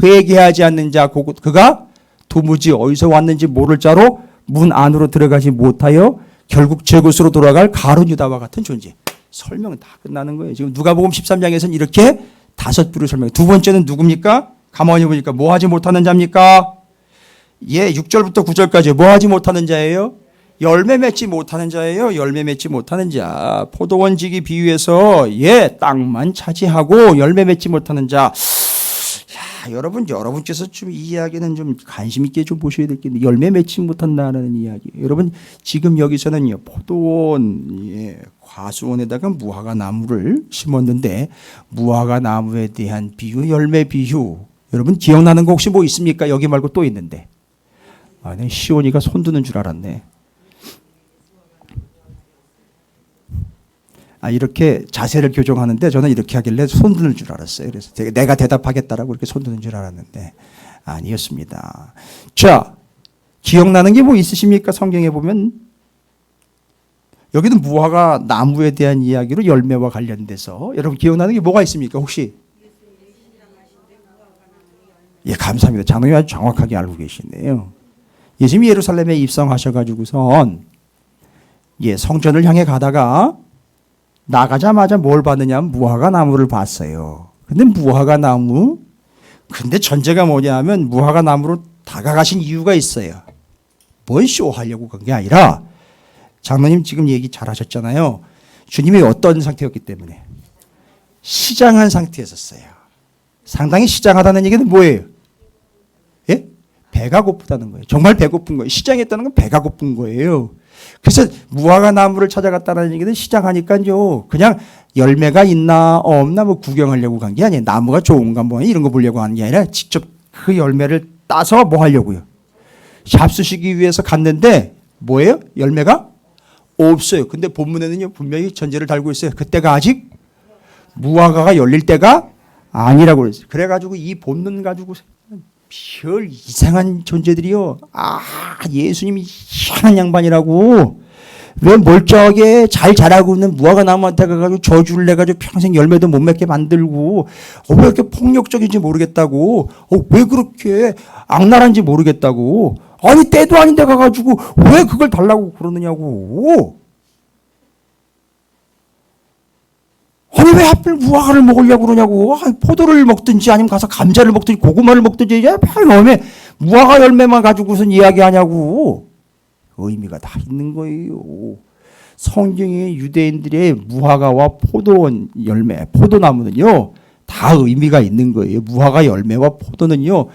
회개하지 않는 자, 그가 도무지 어디서 왔는지 모를 자로 문 안으로 들어가지 못하여 결국 제 곳으로 돌아갈 가룟 유다와 같은 존재. 설명은 다 끝나는 거예요. 지금 누가복음 13장에서는 이렇게 5부를 설명해요. 두 번째는 누굽니까? 가만히 보니까 뭐 하지 못하는 자입니까? 예, 6절부터 9절까지 뭐 하지 못하는 자예요? 열매 맺지 못하는 자예요. 열매 맺지 못하는 자. 포도원 지기 비유해서 땅만 차지하고 열매 맺지 못하는 자. 여러분께서 좀 이 이야기는 좀 관심 있게 좀 보셔야 될 게 있는데, 열매 맺지 못한다는 이야기. 여러분 지금 여기서는요, 포도원, 과수원에다가 무화과 나무를 심었는데, 무화과 나무에 대한 비유, 열매 비유. 여러분 기억나는 거 혹시 뭐 있습니까? 여기 말고 또 있는데. 내 시온이가 손드는 줄 알았네. 이렇게 자세를 교정하는데 저는 이렇게 하길래 손드는 줄 알았어요. 그래서 내가 대답하겠다라고 이렇게 손드는 줄 알았는데 아니었습니다. 자, 기억나는 게 뭐 있으십니까? 성경에 보면 여기는 무화과 나무에 대한 이야기로 열매와 관련돼서 여러분 기억나는 게 뭐가 있습니까? 혹시? 예, 감사합니다. 장로님 아주 정확하게 알고 계시네요. 예수님이 예루살렘에 입성하셔가지고선 성전을 향해 가다가 나가자마자 뭘 봤느냐면 무화과 나무를 봤어요. 근데 무화과 나무, 근데 전제가 뭐냐면 무화과 나무로 다가가신 이유가 있어요. 뭘 쇼하려고 간 게 아니라, 장로님 지금 얘기 잘 하셨잖아요. 주님이 어떤 상태였기 때문에? 시장한 상태였었어요. 상당히 시장하다는 얘기는 뭐예요? 예? 배가 고프다는 거예요. 정말 배고픈 거예요. 시장했다는 건 배가 고픈 거예요. 그래서 무화과 나무를 찾아갔다는 얘기는 시장하니까요, 그냥 열매가 있나 없나 뭐 구경하려고 간 게 아니에요. 나무가 좋은가 뭐 이런 거 보려고 하는 게 아니라 직접 그 열매를 따서 뭐 하려고요? 잡수시기 위해서 갔는데 뭐예요? 열매가 없어요. 근데 본문에는요 분명히 전제를 달고 있어요. 그때가 아직 무화과가 열릴 때가 아니라고 그랬어요. 그래가지고 이 본문 가지고 별 이상한 존재들이요. 예수님이 희한한 양반이라고. 왜 멀쩡하게 잘 자라고 있는 무화과 나무한테 가가지고 저주를 내가지고 평생 열매도 못 맺게 만들고, 왜 이렇게 폭력적인지 모르겠다고, 왜 그렇게 악랄한지 모르겠다고, 아니 때도 아닌데 가가지고 왜 그걸 달라고 그러느냐고. 아니 왜 하필 무화과를 먹으려고 그러냐고. 포도를 먹든지 아니면 가서 감자를 먹든지 고구마를 먹든지 왜 무화과 열매만 가지고선 이야기하냐고. 의미가 다 있는 거예요. 성경의 유대인들의 무화과와 포도원 열매, 포도나무는요 다 의미가 있는 거예요. 무화과 열매와 포도는요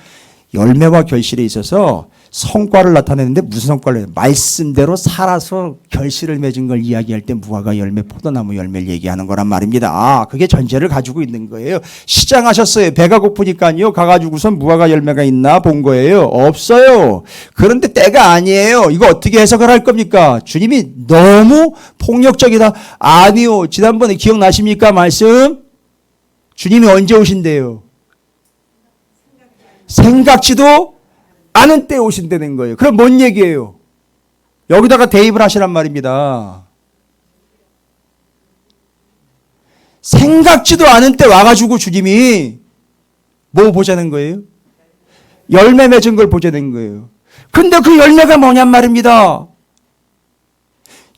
열매와 결실에 있어서 성과를 나타내는데, 무슨 성과를 말씀대로 살아서 결실을 맺은 걸 이야기할 때 무화과 열매, 포도나무 열매를 얘기하는 거란 말입니다. 그게 전제를 가지고 있는 거예요. 시장하셨어요. 배가 고프니까요 가가지고선 무화과 열매가 있나 본 거예요. 없어요. 그런데 때가 아니에요. 이거 어떻게 해석을 할 겁니까? 주님이 너무 폭력적이다. 아니요. 지난번에 기억나십니까? 말씀. 주님이 언제 오신대요? 생각지도 않은 때 오신다는 거예요. 그럼 뭔 얘기예요? 여기다가 대입을 하시란 말입니다. 생각지도 않은 때 와가지고 주님이 뭐 보자는 거예요? 열매 맺은 걸 보자는 거예요. 근데 그 열매가 뭐냔 말입니다.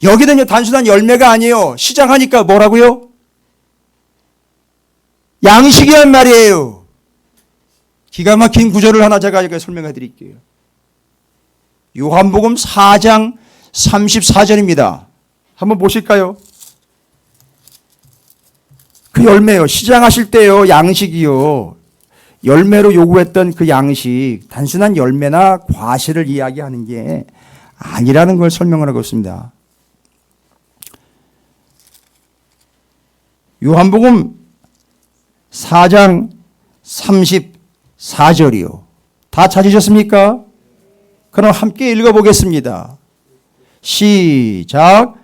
여기는요 단순한 열매가 아니에요. 시장하니까 뭐라고요? 양식이란 말이에요. 기가 막힌 구절을 하나 제가 설명해 드릴게요. 요한복음 4장 34절입니다. 한번 보실까요? 그 열매요. 시장하실 때요. 양식이요. 열매로 요구했던 그 양식, 단순한 열매나 과실을 이야기하는 게 아니라는 걸 설명을 하고 있습니다. 요한복음 4장 34절이요. 다 찾으셨습니까? 그럼 함께 읽어보겠습니다. 시작.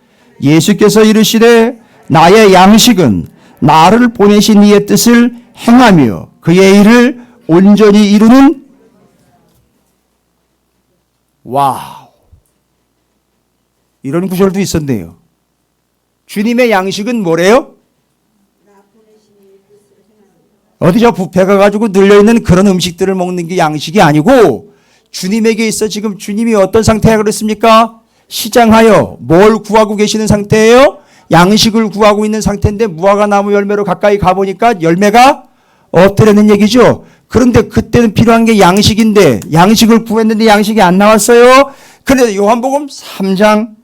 예수께서 이르시되 나의 양식은 나를 보내신 이의 뜻을 행하며 그의 일을 온전히 이루는. 와우. 이런 구절도 있었네요. 주님의 양식은 뭐래요? 어디 저 뷔페 가가지고 늘려있는 그런 음식들을 먹는 게 양식이 아니고 주님에게 있어 지금 주님이 어떤 상태가 그렇습니까? 시장하여 뭘 구하고 계시는 상태예요? 양식을 구하고 있는 상태인데 무화과 나무 열매로 가까이 가보니까 열매가 없더라는 얘기죠. 그런데 그때는 필요한 게 양식인데 양식을 구했는데 양식이 안 나왔어요. 그런데 요한복음 4장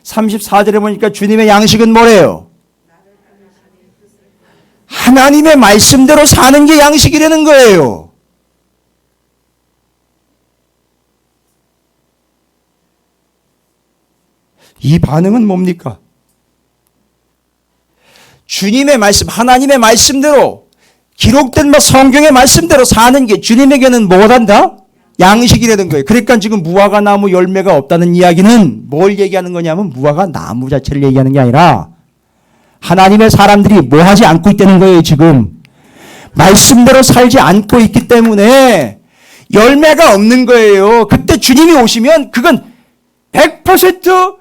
34절에 보니까 주님의 양식은 뭐래요? 하나님의 말씀대로 사는 게 양식이라는 거예요. 이 반응은 뭡니까? 주님의 말씀, 하나님의 말씀대로 기록된 성경의 말씀대로 사는 게 주님에게는 뭐란다? 양식이라는 거예요. 그러니까 지금 무화과 나무 열매가 없다는 이야기는 뭘 얘기하는 거냐면 무화과 나무 자체를 얘기하는 게 아니라 하나님의 사람들이 뭐 하지 않고 있다는 거예요. 지금 말씀대로 살지 않고 있기 때문에 열매가 없는 거예요. 그때 주님이 오시면 그건 100%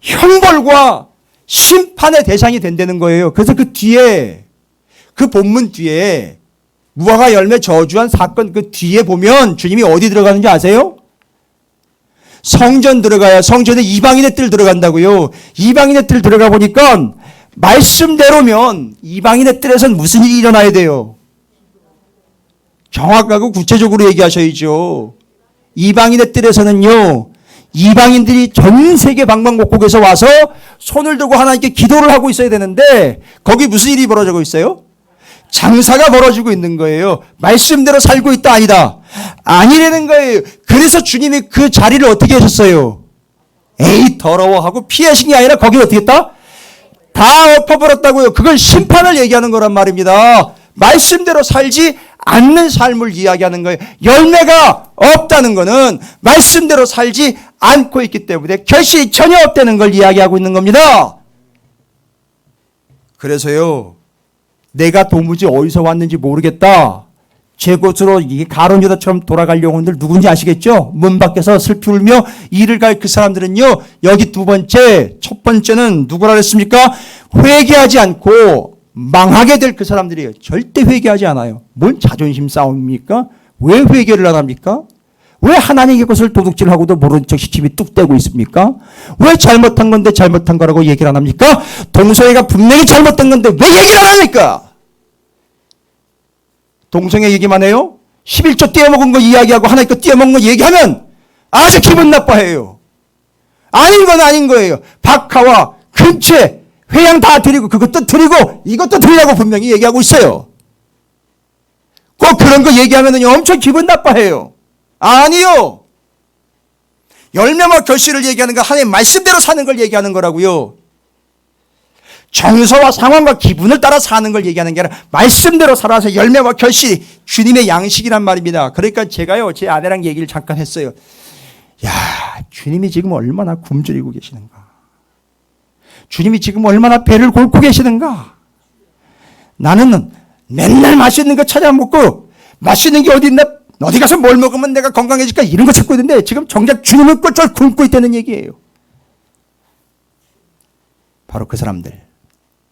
형벌과 심판의 대상이 된다는 거예요. 그래서 그 뒤에 그 본문 뒤에 무화과 열매 저주한 사건 그 뒤에 보면 주님이 어디 들어가는지 아세요? 성전 들어가야 성전에 이방인의 뜰 들어간다고요. 이방인의 뜰 들어가 보니까 말씀대로면 이방인의 뜰에서는 무슨 일이 일어나야 돼요? 정확하고 구체적으로 얘기하셔야죠. 이방인의 뜰에서는요. 이방인들이 전 세계 방방곡곡에서 와서 손을 들고 하나님께 기도를 하고 있어야 되는데 거기 무슨 일이 벌어지고 있어요? 장사가 벌어지고 있는 거예요. 말씀대로 살고 있다 아니다? 아니라는 거예요. 그래서 주님이 그 자리를 어떻게 하셨어요? 에이 더러워하고 피하신 게 아니라 거기를 어떻게 했다? 다 엎어버렸다고요. 그걸 심판을 얘기하는 거란 말입니다. 말씀대로 살지 않는 삶을 이야기하는 거예요. 열매가 없다는 거는 말씀대로 살지 않고 있기 때문에 결실이 전혀 없다는 걸 이야기하고 있는 겁니다. 그래서요. 내가 도무지 어디서 왔는지 모르겠다. 제 곳으로 이게 가룟 유다처럼 돌아갈 영혼들 누군지 아시겠죠? 문 밖에서 슬피 울며 이를 갈 그 사람들은요. 여기 두 번째, 첫 번째는 누구라 그랬습니까? 회개하지 않고 망하게 될 그 사람들이에요. 절대 회개하지 않아요. 뭔 자존심 싸움입니까? 왜 회개를 안 합니까? 왜 하나님의 것을 도둑질하고도 모른 척 시침이 뚝 떼고 있습니까? 왜 잘못한 건데 잘못한 거라고 얘기를 안 합니까? 동성애가 분명히 잘못된 건데 왜 얘기를 안 합니까? 동성애 얘기만 해요? 11조 떼어먹은 거 이야기하고 하나님 거 떼어먹은 거 얘기하면 아주 기분 나빠해요. 아닌 건 아닌 거예요. 박하와 근처에 회양 다 드리고 그것도 드리고 이것도 드리라고 분명히 얘기하고 있어요. 꼭 그런 거 얘기하면 엄청 기분 나빠해요. 아니요. 열매와 결실을 얘기하는 거 하나님 말씀대로 사는 걸 얘기하는 거라고요. 정서와 상황과 기분을 따라 사는 걸 얘기하는 게 아니라 말씀대로 살아서 열매와 결실이 주님의 양식이란 말입니다. 그러니까 제가요 제 아내랑 얘기를 잠깐 했어요. 야, 주님이 지금 얼마나 굶주리고 계시는가. 주님이 지금 얼마나 배를 골고 계시는가. 나는 맨날 맛있는 거 찾아 먹고 맛있는 게 어디 있나 어디 가서 뭘 먹으면 내가 건강해질까 이런 거 찾고 있는데 지금 정작 주님을 꼴쫄 굶고 있다는 얘기예요. 바로 그 사람들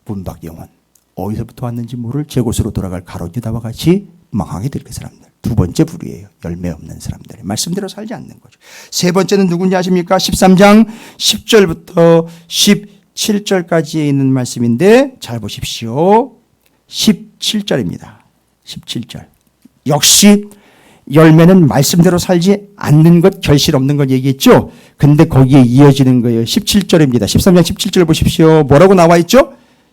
문밖 영혼 어디서부터 왔는지 모를 제 곳으로 돌아갈 가룟 유다와 같이 망하게 될 그 사람들. 두 번째 부류예요. 열매 없는 사람들. 말씀대로 살지 않는 거죠. 세 번째는 누군지 아십니까? 13장 10절부터 17절까지에 있는 말씀인데 잘 보십시오. 17절입니다. 17절. 역시 열매는 말씀대로 살지 않는 것, 결실 없는 것 얘기했죠. 근데 거기에 이어지는 거예요. 17절입니다. 13장 17절 보십시오. 뭐라고 나와 있죠?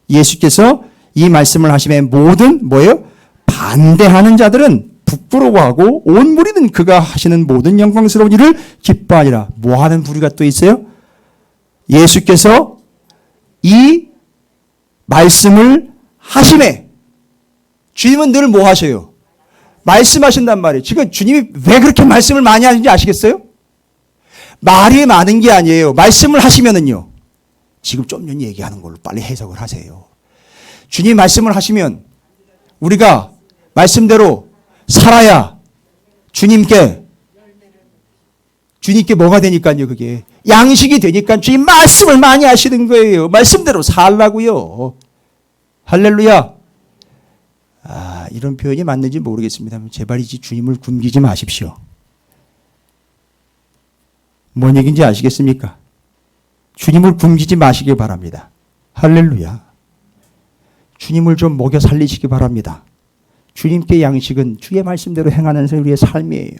예수께서 이 말씀을 하시매 모든 뭐예요? 반대하는 자들은 부끄러워하고 온 무리는 그가 하시는 모든 영광스러운 일을 기뻐하니라. 뭐 하는 부류가 또 있어요? 예수께서 이 말씀을 하시매, 주님은 늘 뭐 하셔요? 말씀하신단 말이에요. 지금 주님이 왜 그렇게 말씀을 많이 하시는지 아시겠어요? 말이 많은 게 아니에요. 말씀을 하시면은요, 지금 좀 전에 얘기하는 걸로 빨리 해석을 하세요. 주님 말씀을 하시면 우리가 말씀대로 살아야 주님께 뭐가 되니까요, 그게 양식이 되니까 주님 말씀을 많이 하시는 거예요. 말씀대로 살라고요. 할렐루야. 이런 표현이 맞는지 모르겠습니다. 제발 이제 주님을 굶기지 마십시오. 뭔 얘기인지 아시겠습니까? 주님을 굶기지 마시기 바랍니다. 할렐루야. 주님을 좀 먹여 살리시기 바랍니다. 주님께 양식은 주의 말씀대로 행하는 우리의 삶이에요.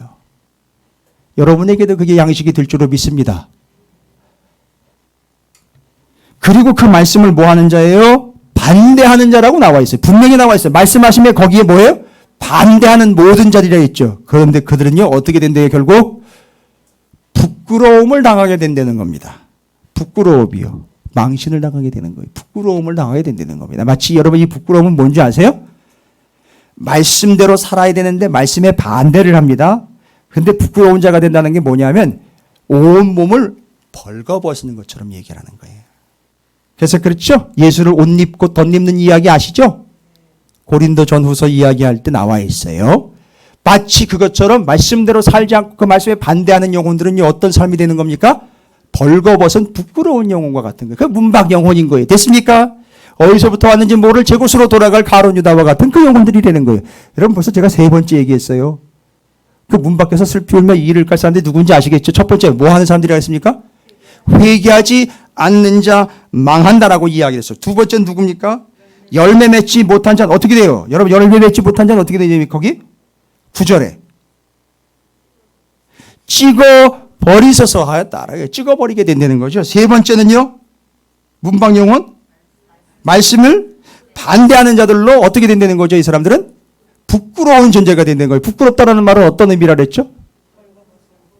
여러분에게도 그게 양식이 될 줄로 믿습니다. 그리고 그 말씀을 뭐 하는 자예요? 반대하는 자라고 나와 있어요. 분명히 나와 있어요. 말씀하시면 거기에 뭐예요? 반대하는 모든 자리라 했죠. 그런데 그들은요, 어떻게 된대요, 결국? 부끄러움을 당하게 된다는 겁니다. 부끄러움이요. 망신을 당하게 되는 거예요. 부끄러움을 당하게 된다는 겁니다. 마치 여러분 이 부끄러움은 뭔지 아세요? 말씀대로 살아야 되는데 말씀에 반대를 합니다. 근데 부끄러운 자가 된다는 게 뭐냐면 온 몸을 벌거벗는 것처럼 얘기하는 거예요. 그래서 그렇죠? 예수를 옷 입고 덧입는 이야기 아시죠? 고린도 전후서 이야기할 때 나와 있어요. 마치 그것처럼 말씀대로 살지 않고 그 말씀에 반대하는 영혼들은요, 어떤 삶이 되는 겁니까? 벌거벗은 부끄러운 영혼과 같은 거예요. 그 문박 영혼인 거예요. 됐습니까? 어디서부터 왔는지 모를 제 곳으로 돌아갈 가룟 유다와 같은 그 영혼들이 되는 거예요. 여러분 벌써 제가 3번째 얘기했어요. 그 문 밖에서 슬피 울며 이 일을 깔 사람들이 누군지 아시겠죠? 첫 번째 뭐 하는 사람들이라 했습니까? 회개하지 않는 자 망한다라고 이야기했어요. 두 번째는 누굽니까? 열매 맺지 못한 자는 어떻게 돼요? 여러분 열매 맺지 못한 자는 어떻게 되죠? 거기 9절에 찍어버리소서 하였다. 찍어버리게 된다는 거죠. 세 번째는요, 문방 영혼 말씀을 반대하는 자들로 어떻게 된다는 거죠? 이 사람들은 부끄러운 존재가 된다는 거예요. 부끄럽다라는 말은 어떤 의미라 그랬죠?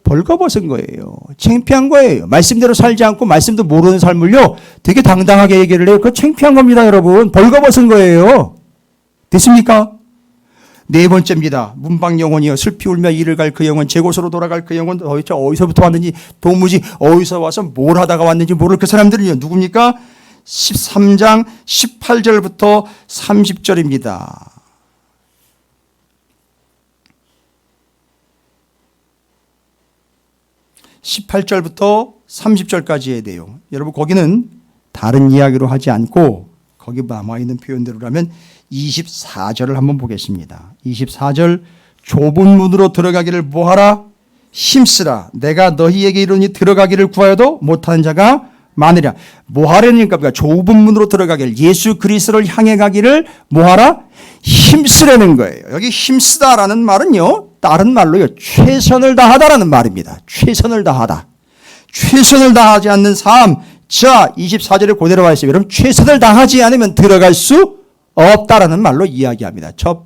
벌거벗은 거예요. 창피한 거예요. 말씀대로 살지 않고 말씀도 모르는 삶을요, 되게 당당하게 얘기를 해요. 그거 창피한 겁니다, 여러분. 벌거벗은 거예요. 됐습니까? 네 번째입니다. 문방 영혼이요. 슬피 울며 이를 갈 그 영혼, 제 곳으로 돌아갈 그 영혼, 어디서부터 왔는지, 도무지 어디서 와서 뭘 하다가 왔는지 모를 그 사람들은요, 누굽니까? 13장 18절부터 30절입니다. 18절부터 30절까지의 내용. 여러분 거기는 다른 이야기로 하지 않고 거기 남아있는 표현대로라면 24절을 한번 보겠습니다. 24절 좁은 문으로 들어가기를 뭐하라? 힘쓰라. 내가 너희에게 이르니 들어가기를 구하여도 못하는 자가 많으랴. 뭐하려니까? 좁은 문으로 들어가기를, 예수 그리스도를 향해 가기를 뭐하라? 힘쓰라는 거예요. 여기 힘쓰다라는 말은요, 다른 말로요, 최선을 다하다라는 말입니다. 최선을 다하다. 최선을 다하지 않는 삶. 자, 24절에 그대로 와 있어요. 여러분, 최선을 다하지 않으면 들어갈 수 없다라는 말로 이야기합니다. 첫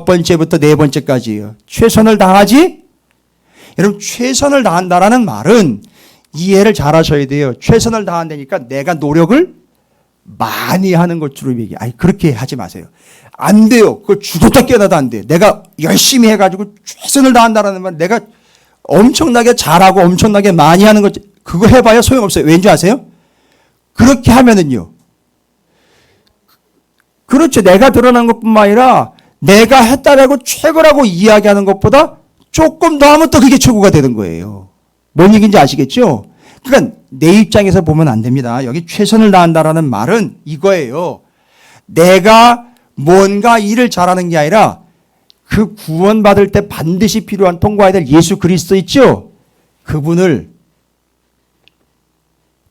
번째부터 네 번째까지요. 최선을 다하지? 여러분, 최선을 다한다라는 말은 이해를 잘 하셔야 돼요. 최선을 다한다니까 내가 노력을 많이 하는 것으로 얘기해. 아니, 그렇게 하지 마세요. 안 돼요. 그걸 죽었다 깨어나도 안 돼요. 내가 열심히 해가지고 최선을 다한다라는 말, 내가 엄청나게 잘하고 엄청나게 많이 하는 것, 그거 해봐야 소용없어요. 왠지 아세요? 그렇게 하면은요, 그렇죠. 내가 드러난 것뿐만 아니라 내가 했다라고 최고라고 이야기하는 것보다 조금 더 하면 또 그게 최고가 되는 거예요. 뭔 얘기인지 아시겠죠? 그러니까 내 입장에서 보면 안 됩니다. 여기 최선을 다한다라는 말은 이거예요. 내가 뭔가 일을 잘하는 게 아니라 그 구원받을 때 반드시 필요한 통과해야 될 예수 그리스도 있죠? 그분을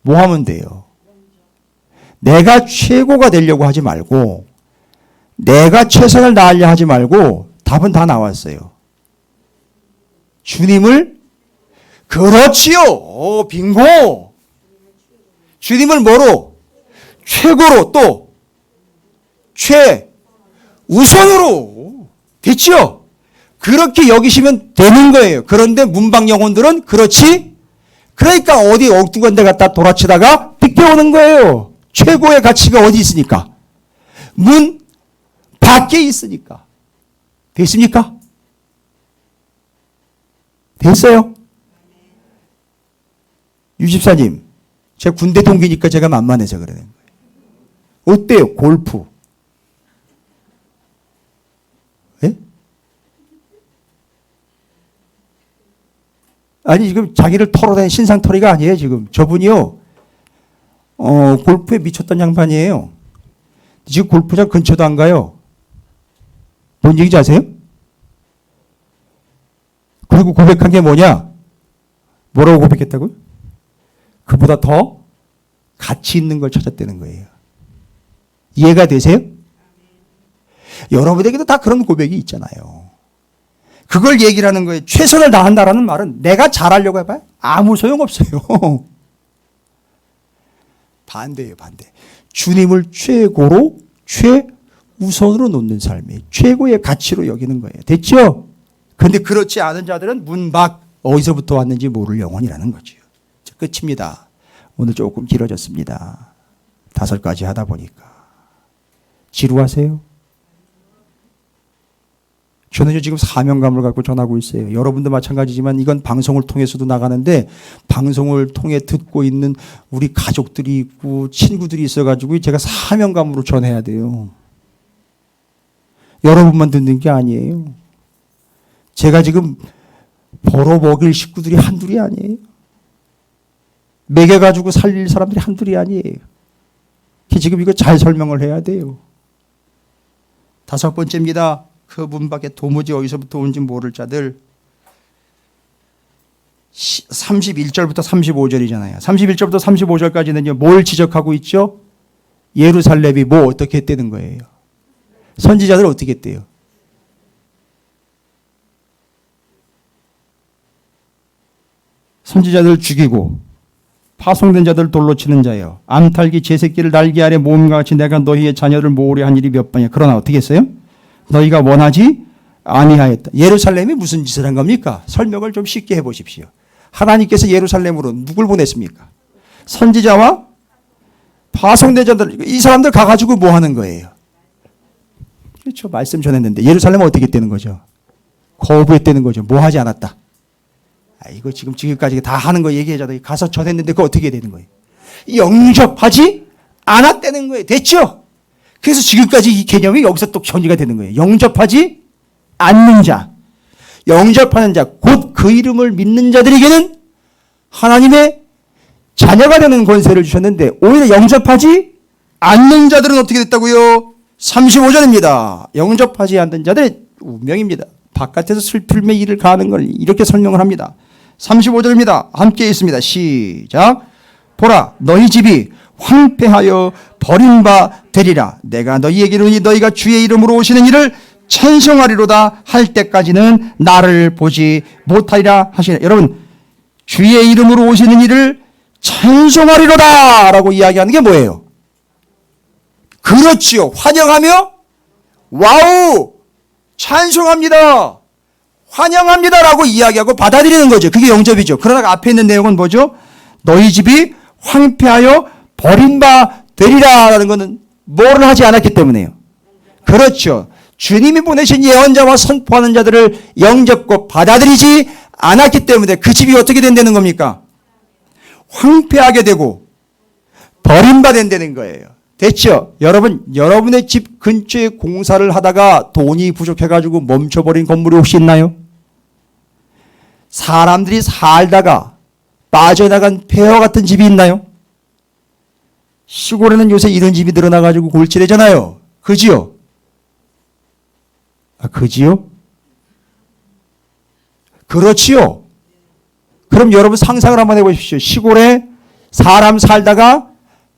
뭐 하면 돼요? 내가 최고가 되려고 하지 말고 내가 최선을 다하려 하지 말고 답은 다 나왔어요. 주님을 그렇지요. 빙고. 주님을 뭐로? 최고로 또 최우선으로. 됐죠? 그렇게 여기시면 되는 거예요. 그런데 문방 영혼들은 그렇지. 그러니까 어디 엉뚱한 데 갔다 돌아치다가 빗겨오는 거예요. 최고의 가치가 어디 있으니까? 문 밖에 있으니까. 됐습니까? 됐어요? 유집사님, 제가 군대 동기니까 제가 만만해서 그러는 거예요. 어때요? 골프. 예? 아니 지금 자기를 털어댄 신상털이가 아니에요. 지금 저분이요. 골프에 미쳤던 양반이에요. 지금 골프장 근처도 안 가요. 뭔 얘기인지 아세요? 그리고 고백한 게 뭐냐? 뭐라고 고백했다고요? 그보다 더 가치 있는 걸 찾았다는 거예요. 이해가 되세요? 여러분에게도 다 그런 고백이 있잖아요. 그걸 얘기를 하는 거예요. 최선을 다한다라는 말은 내가 잘하려고 해봐요? 아무 소용없어요. 반대예요, 반대. 주님을 최고로, 최우선으로 놓는 삶이 최고의 가치로 여기는 거예요. 됐죠? 그런데 그렇지 않은 자들은 문 밖, 어디서부터 왔는지 모를 영혼이라는 거죠. 끝입니다. 오늘 조금 길어졌습니다. 5가지 하다 보니까. 지루하세요? 저는 지금 사명감을 갖고 전하고 있어요. 여러분도 마찬가지지만 이건 방송을 통해서도 나가는데 방송을 통해 듣고 있는 우리 가족들이 있고 친구들이 있어가지고 제가 사명감으로 전해야 돼요. 여러분만 듣는 게 아니에요. 제가 지금 벌어먹일 식구들이 한둘이 아니에요. 먹여가지고 살릴 사람들이 한둘이 아니에요. 지금 이거 잘 설명을 해야 돼요. 5번째입니다. 그 문 밖에 도무지 어디서부터 온지 모를 자들. 31절부터 35절이잖아요. 31절부터 35절까지는요. 뭘 지적하고 있죠? 예루살렘이 뭐 어떻게 했다는 거예요. 선지자들 어떻게 했대요? 선지자들 죽이고 파송된 자들 돌로 치는 자여 암탈기 제 새끼를 날개 아래 모음과 같이 내가 너희의 자녀를 모으려 한 일이 몇 번이야. 그러나 어떻게 했어요? 너희가 원하지 아니하였다. 예루살렘이 무슨 짓을 한 겁니까? 설명을 좀 쉽게 해보십시오. 하나님께서 예루살렘으로 누굴 보냈습니까? 선지자와 파송된 자들. 이 사람들 가가지고 뭐 하는 거예요? 그렇죠. 말씀 전했는데 예루살렘은 어떻게 했다는 거죠? 거부했다는 거죠. 뭐 하지 않았다. 이거 지금까지 다 하는 거 얘기하자다. 가서 전했는데 그거 어떻게 되는 거예요? 영접하지 않았다는 거예요. 됐죠? 그래서 지금까지 이 개념이 여기서 또 정리가 되는 거예요. 영접하지 않는 자, 영접하는 자, 곧 그 이름을 믿는 자들에게는 하나님의 자녀가 되는 권세를 주셨는데 오히려 영접하지 않는 자들은 어떻게 됐다고요? 35절입니다. 영접하지 않는 자들의 운명입니다. 바깥에서 슬픔의 일을 가하는 걸 이렇게 설명을 합니다. 35절입니다. 함께 있습니다. 시작. 보라, 너희 집이 황폐하여 버린 바 되리라. 내가 너희에게 이르노니 너희가 주의 이름으로 오시는 이를 찬송하리로다 할 때까지는 나를 보지 못하리라 하시네. 여러분, 주의 이름으로 오시는 이를 찬송하리로다 라고 이야기하는 게 뭐예요? 그렇지요. 환영하며 와우 찬송합니다. 환영합니다 라고 이야기하고 받아들이는 거죠. 그게 영접이죠. 그러나 앞에 있는 내용은 뭐죠? 너희 집이 황폐하여 버린 바 되리라 라는 것은 뭐를 하지 않았기 때문에요. 그렇죠. 주님이 보내신 예언자와 선포하는 자들을 영접고 받아들이지 않았기 때문에 그 집이 어떻게 된다는 겁니까? 황폐하게 되고 버림받는다는 거예요. 됐죠? 여러분, 여러분의 집 근처에 공사를 하다가 돈이 부족해가지고 멈춰버린 건물이 혹시 있나요? 사람들이 살다가 빠져나간 폐허 같은 집이 있나요? 시골에는 요새 이런 집이 늘어나가지고 골치되잖아요. 그지요? 그지요? 그렇지요. 그럼 여러분 상상을 한번 해보십시오. 시골에 사람 살다가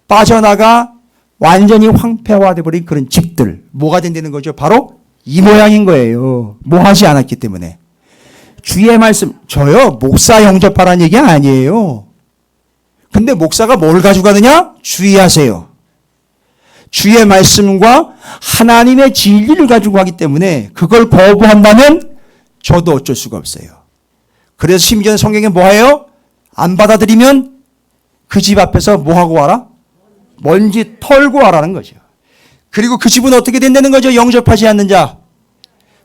빠져나가 완전히 황폐화돼 버린 그런 집들. 뭐가 된다는 거죠? 바로 이 모양인 거예요. 뭐 하지 않았기 때문에. 주의 말씀, 저요, 목사 영접하라는 얘기 아니에요. 근데 목사가 뭘 가져가느냐? 주의하세요. 주의 말씀과 하나님의 진리를 가지고 가기 때문에 그걸 거부한다면 저도 어쩔 수가 없어요. 그래서 심지어 성경에 뭐해요? 안 받아들이면 그 집 앞에서 뭐하고 와라? 먼지 털고 와라는 거죠. 그리고 그 집은 어떻게 된다는 거죠? 영접하지 않는 자.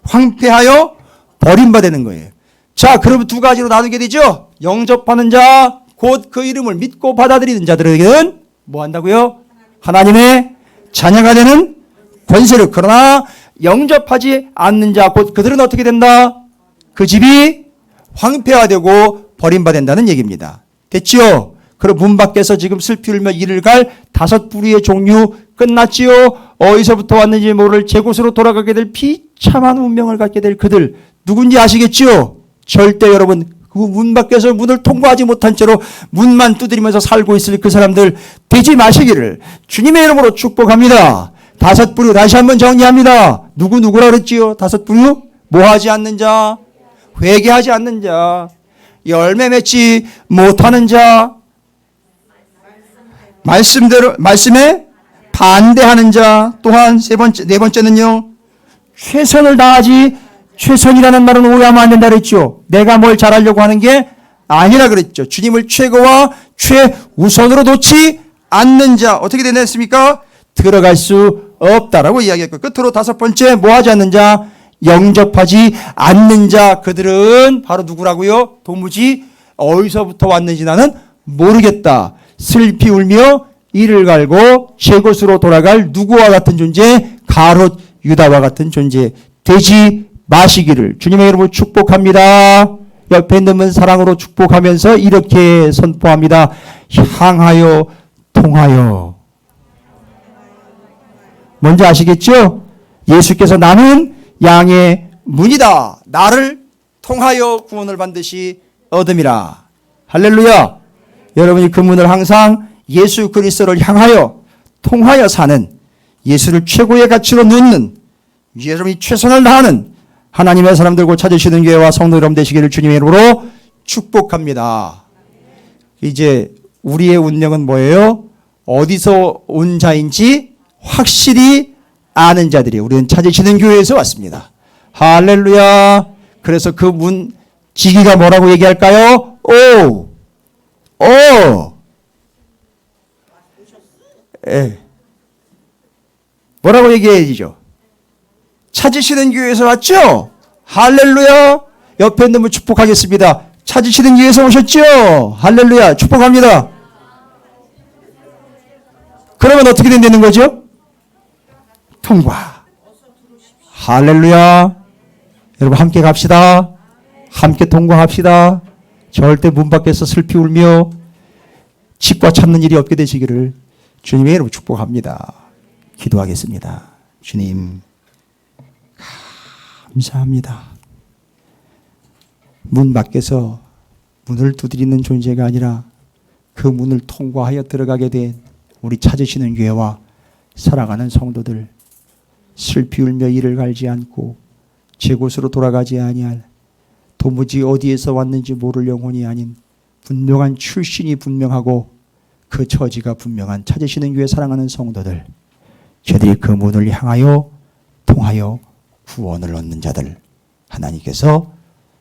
황폐하여 버림받는 거예요. 자, 그러면 두 가지로 나누게 되죠. 영접하는 자, 곧 그 이름을 믿고 받아들이는 자들에게는 뭐 한다고요? 하나님의 자녀가 되는 권세를. 그러나 영접하지 않는 자, 곧 그들은 어떻게 된다? 그 집이 황폐화되고 버림받는다는 얘기입니다. 됐지요? 그럼 문 밖에서 지금 슬피 울며 이를 갈 5부류의 종류 끝났지요? 어디서부터 왔는지 모를 제 곳으로 돌아가게 될 비참한 운명을 갖게 될 그들 누군지 아시겠지요? 절대 여러분 그 문 밖에서 문을 통과하지 못한 채로 문만 두드리면서 살고 있을 그 사람들 되지 마시기를 주님의 이름으로 축복합니다. 5부류 다시 한번 정리합니다. 누구라 그랬지요? 5부류? 뭐하지 않는 자, 회개하지 않는 자, 열매 맺지 못하는 자, 말씀에 반대하는 자, 또한 네 번째는요, 최선이라는 말은 오해하면 안 된다 그랬죠. 내가 뭘 잘하려고 하는 게 아니라 그랬죠. 주님을 최고와 최우선으로 놓지 않는 자, 어떻게 되나 했습니까? 들어갈 수 없다라고 이야기했고, 끝으로 5번째, 뭐 하지 않는 자, 영접하지 않는 자, 그들은 바로 누구라고요? 도무지 어디서부터 왔는지 나는 모르겠다. 슬피 울며 이를 갈고 제 곳으로 돌아갈 누구와 같은 존재, 가롯 유다와 같은 존재 되지 마시기를 주님의 이름으로 축복합니다. 옆에 있는 분 사랑으로 축복하면서 이렇게 선포합니다. 향하여 통하여. 뭔지 아시겠죠? 예수께서 나는 양의 문이다. 나를 통하여 구원을 반드시 얻음이라. 할렐루야. 여러분이 그 문을 항상 예수 그리스도를 향하여 통하여 사는, 예수를 최고의 가치로 놓는, 여러분이 최선을 다하는 하나님의 사람들과 찾으시는 교회와 성도 여러분 되시기를 주님의 이름으로 축복합니다. 이제 우리의 운명은 뭐예요? 어디서 온 자인지 확실히 아는 자들이 우리는 찾으시는 교회에서 왔습니다. 할렐루야. 그래서 그 문 지기가 뭐라고 얘기할까요? 오. 뭐라고 얘기해야죠? 찾으시는 교회에서 왔죠? 할렐루야. 옆에 있는 분 축복하겠습니다. 찾으시는 교회에서 오셨죠? 할렐루야. 축복합니다. 그러면 어떻게 된다는 거죠? 통과. 할렐루야. 여러분 함께 갑시다. 함께 통과합시다. 절대 문 밖에서 슬피 울며 집과 찾는 일이 없게 되시기를 주님의 이름으로 축복합니다. 기도하겠습니다. 주님 감사합니다. 문 밖에서 문을 두드리는 존재가 아니라 그 문을 통과하여 들어가게 된 우리 찾으시는 교회와 살아가는 성도들, 슬피 울며 이를 갈지 않고 제 곳으로 돌아가지 아니할, 도무지 어디에서 왔는지 모를 영혼이 아닌 분명한 출신이 분명하고 그 처지가 분명한 찾으시는 교회 사랑하는 성도들, 저들이 그 문을 향하여 통하여 구원을 얻는 자들 하나님께서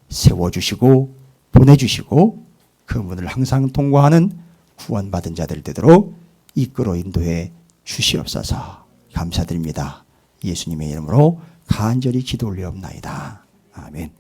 세워주시고 보내주시고 그 문을 항상 통과하는 구원받은 자들 되도록 이끌어 인도해 주시옵소서. 감사드립니다. 예수님의 이름으로 간절히 기도 올리옵나이다. 아멘.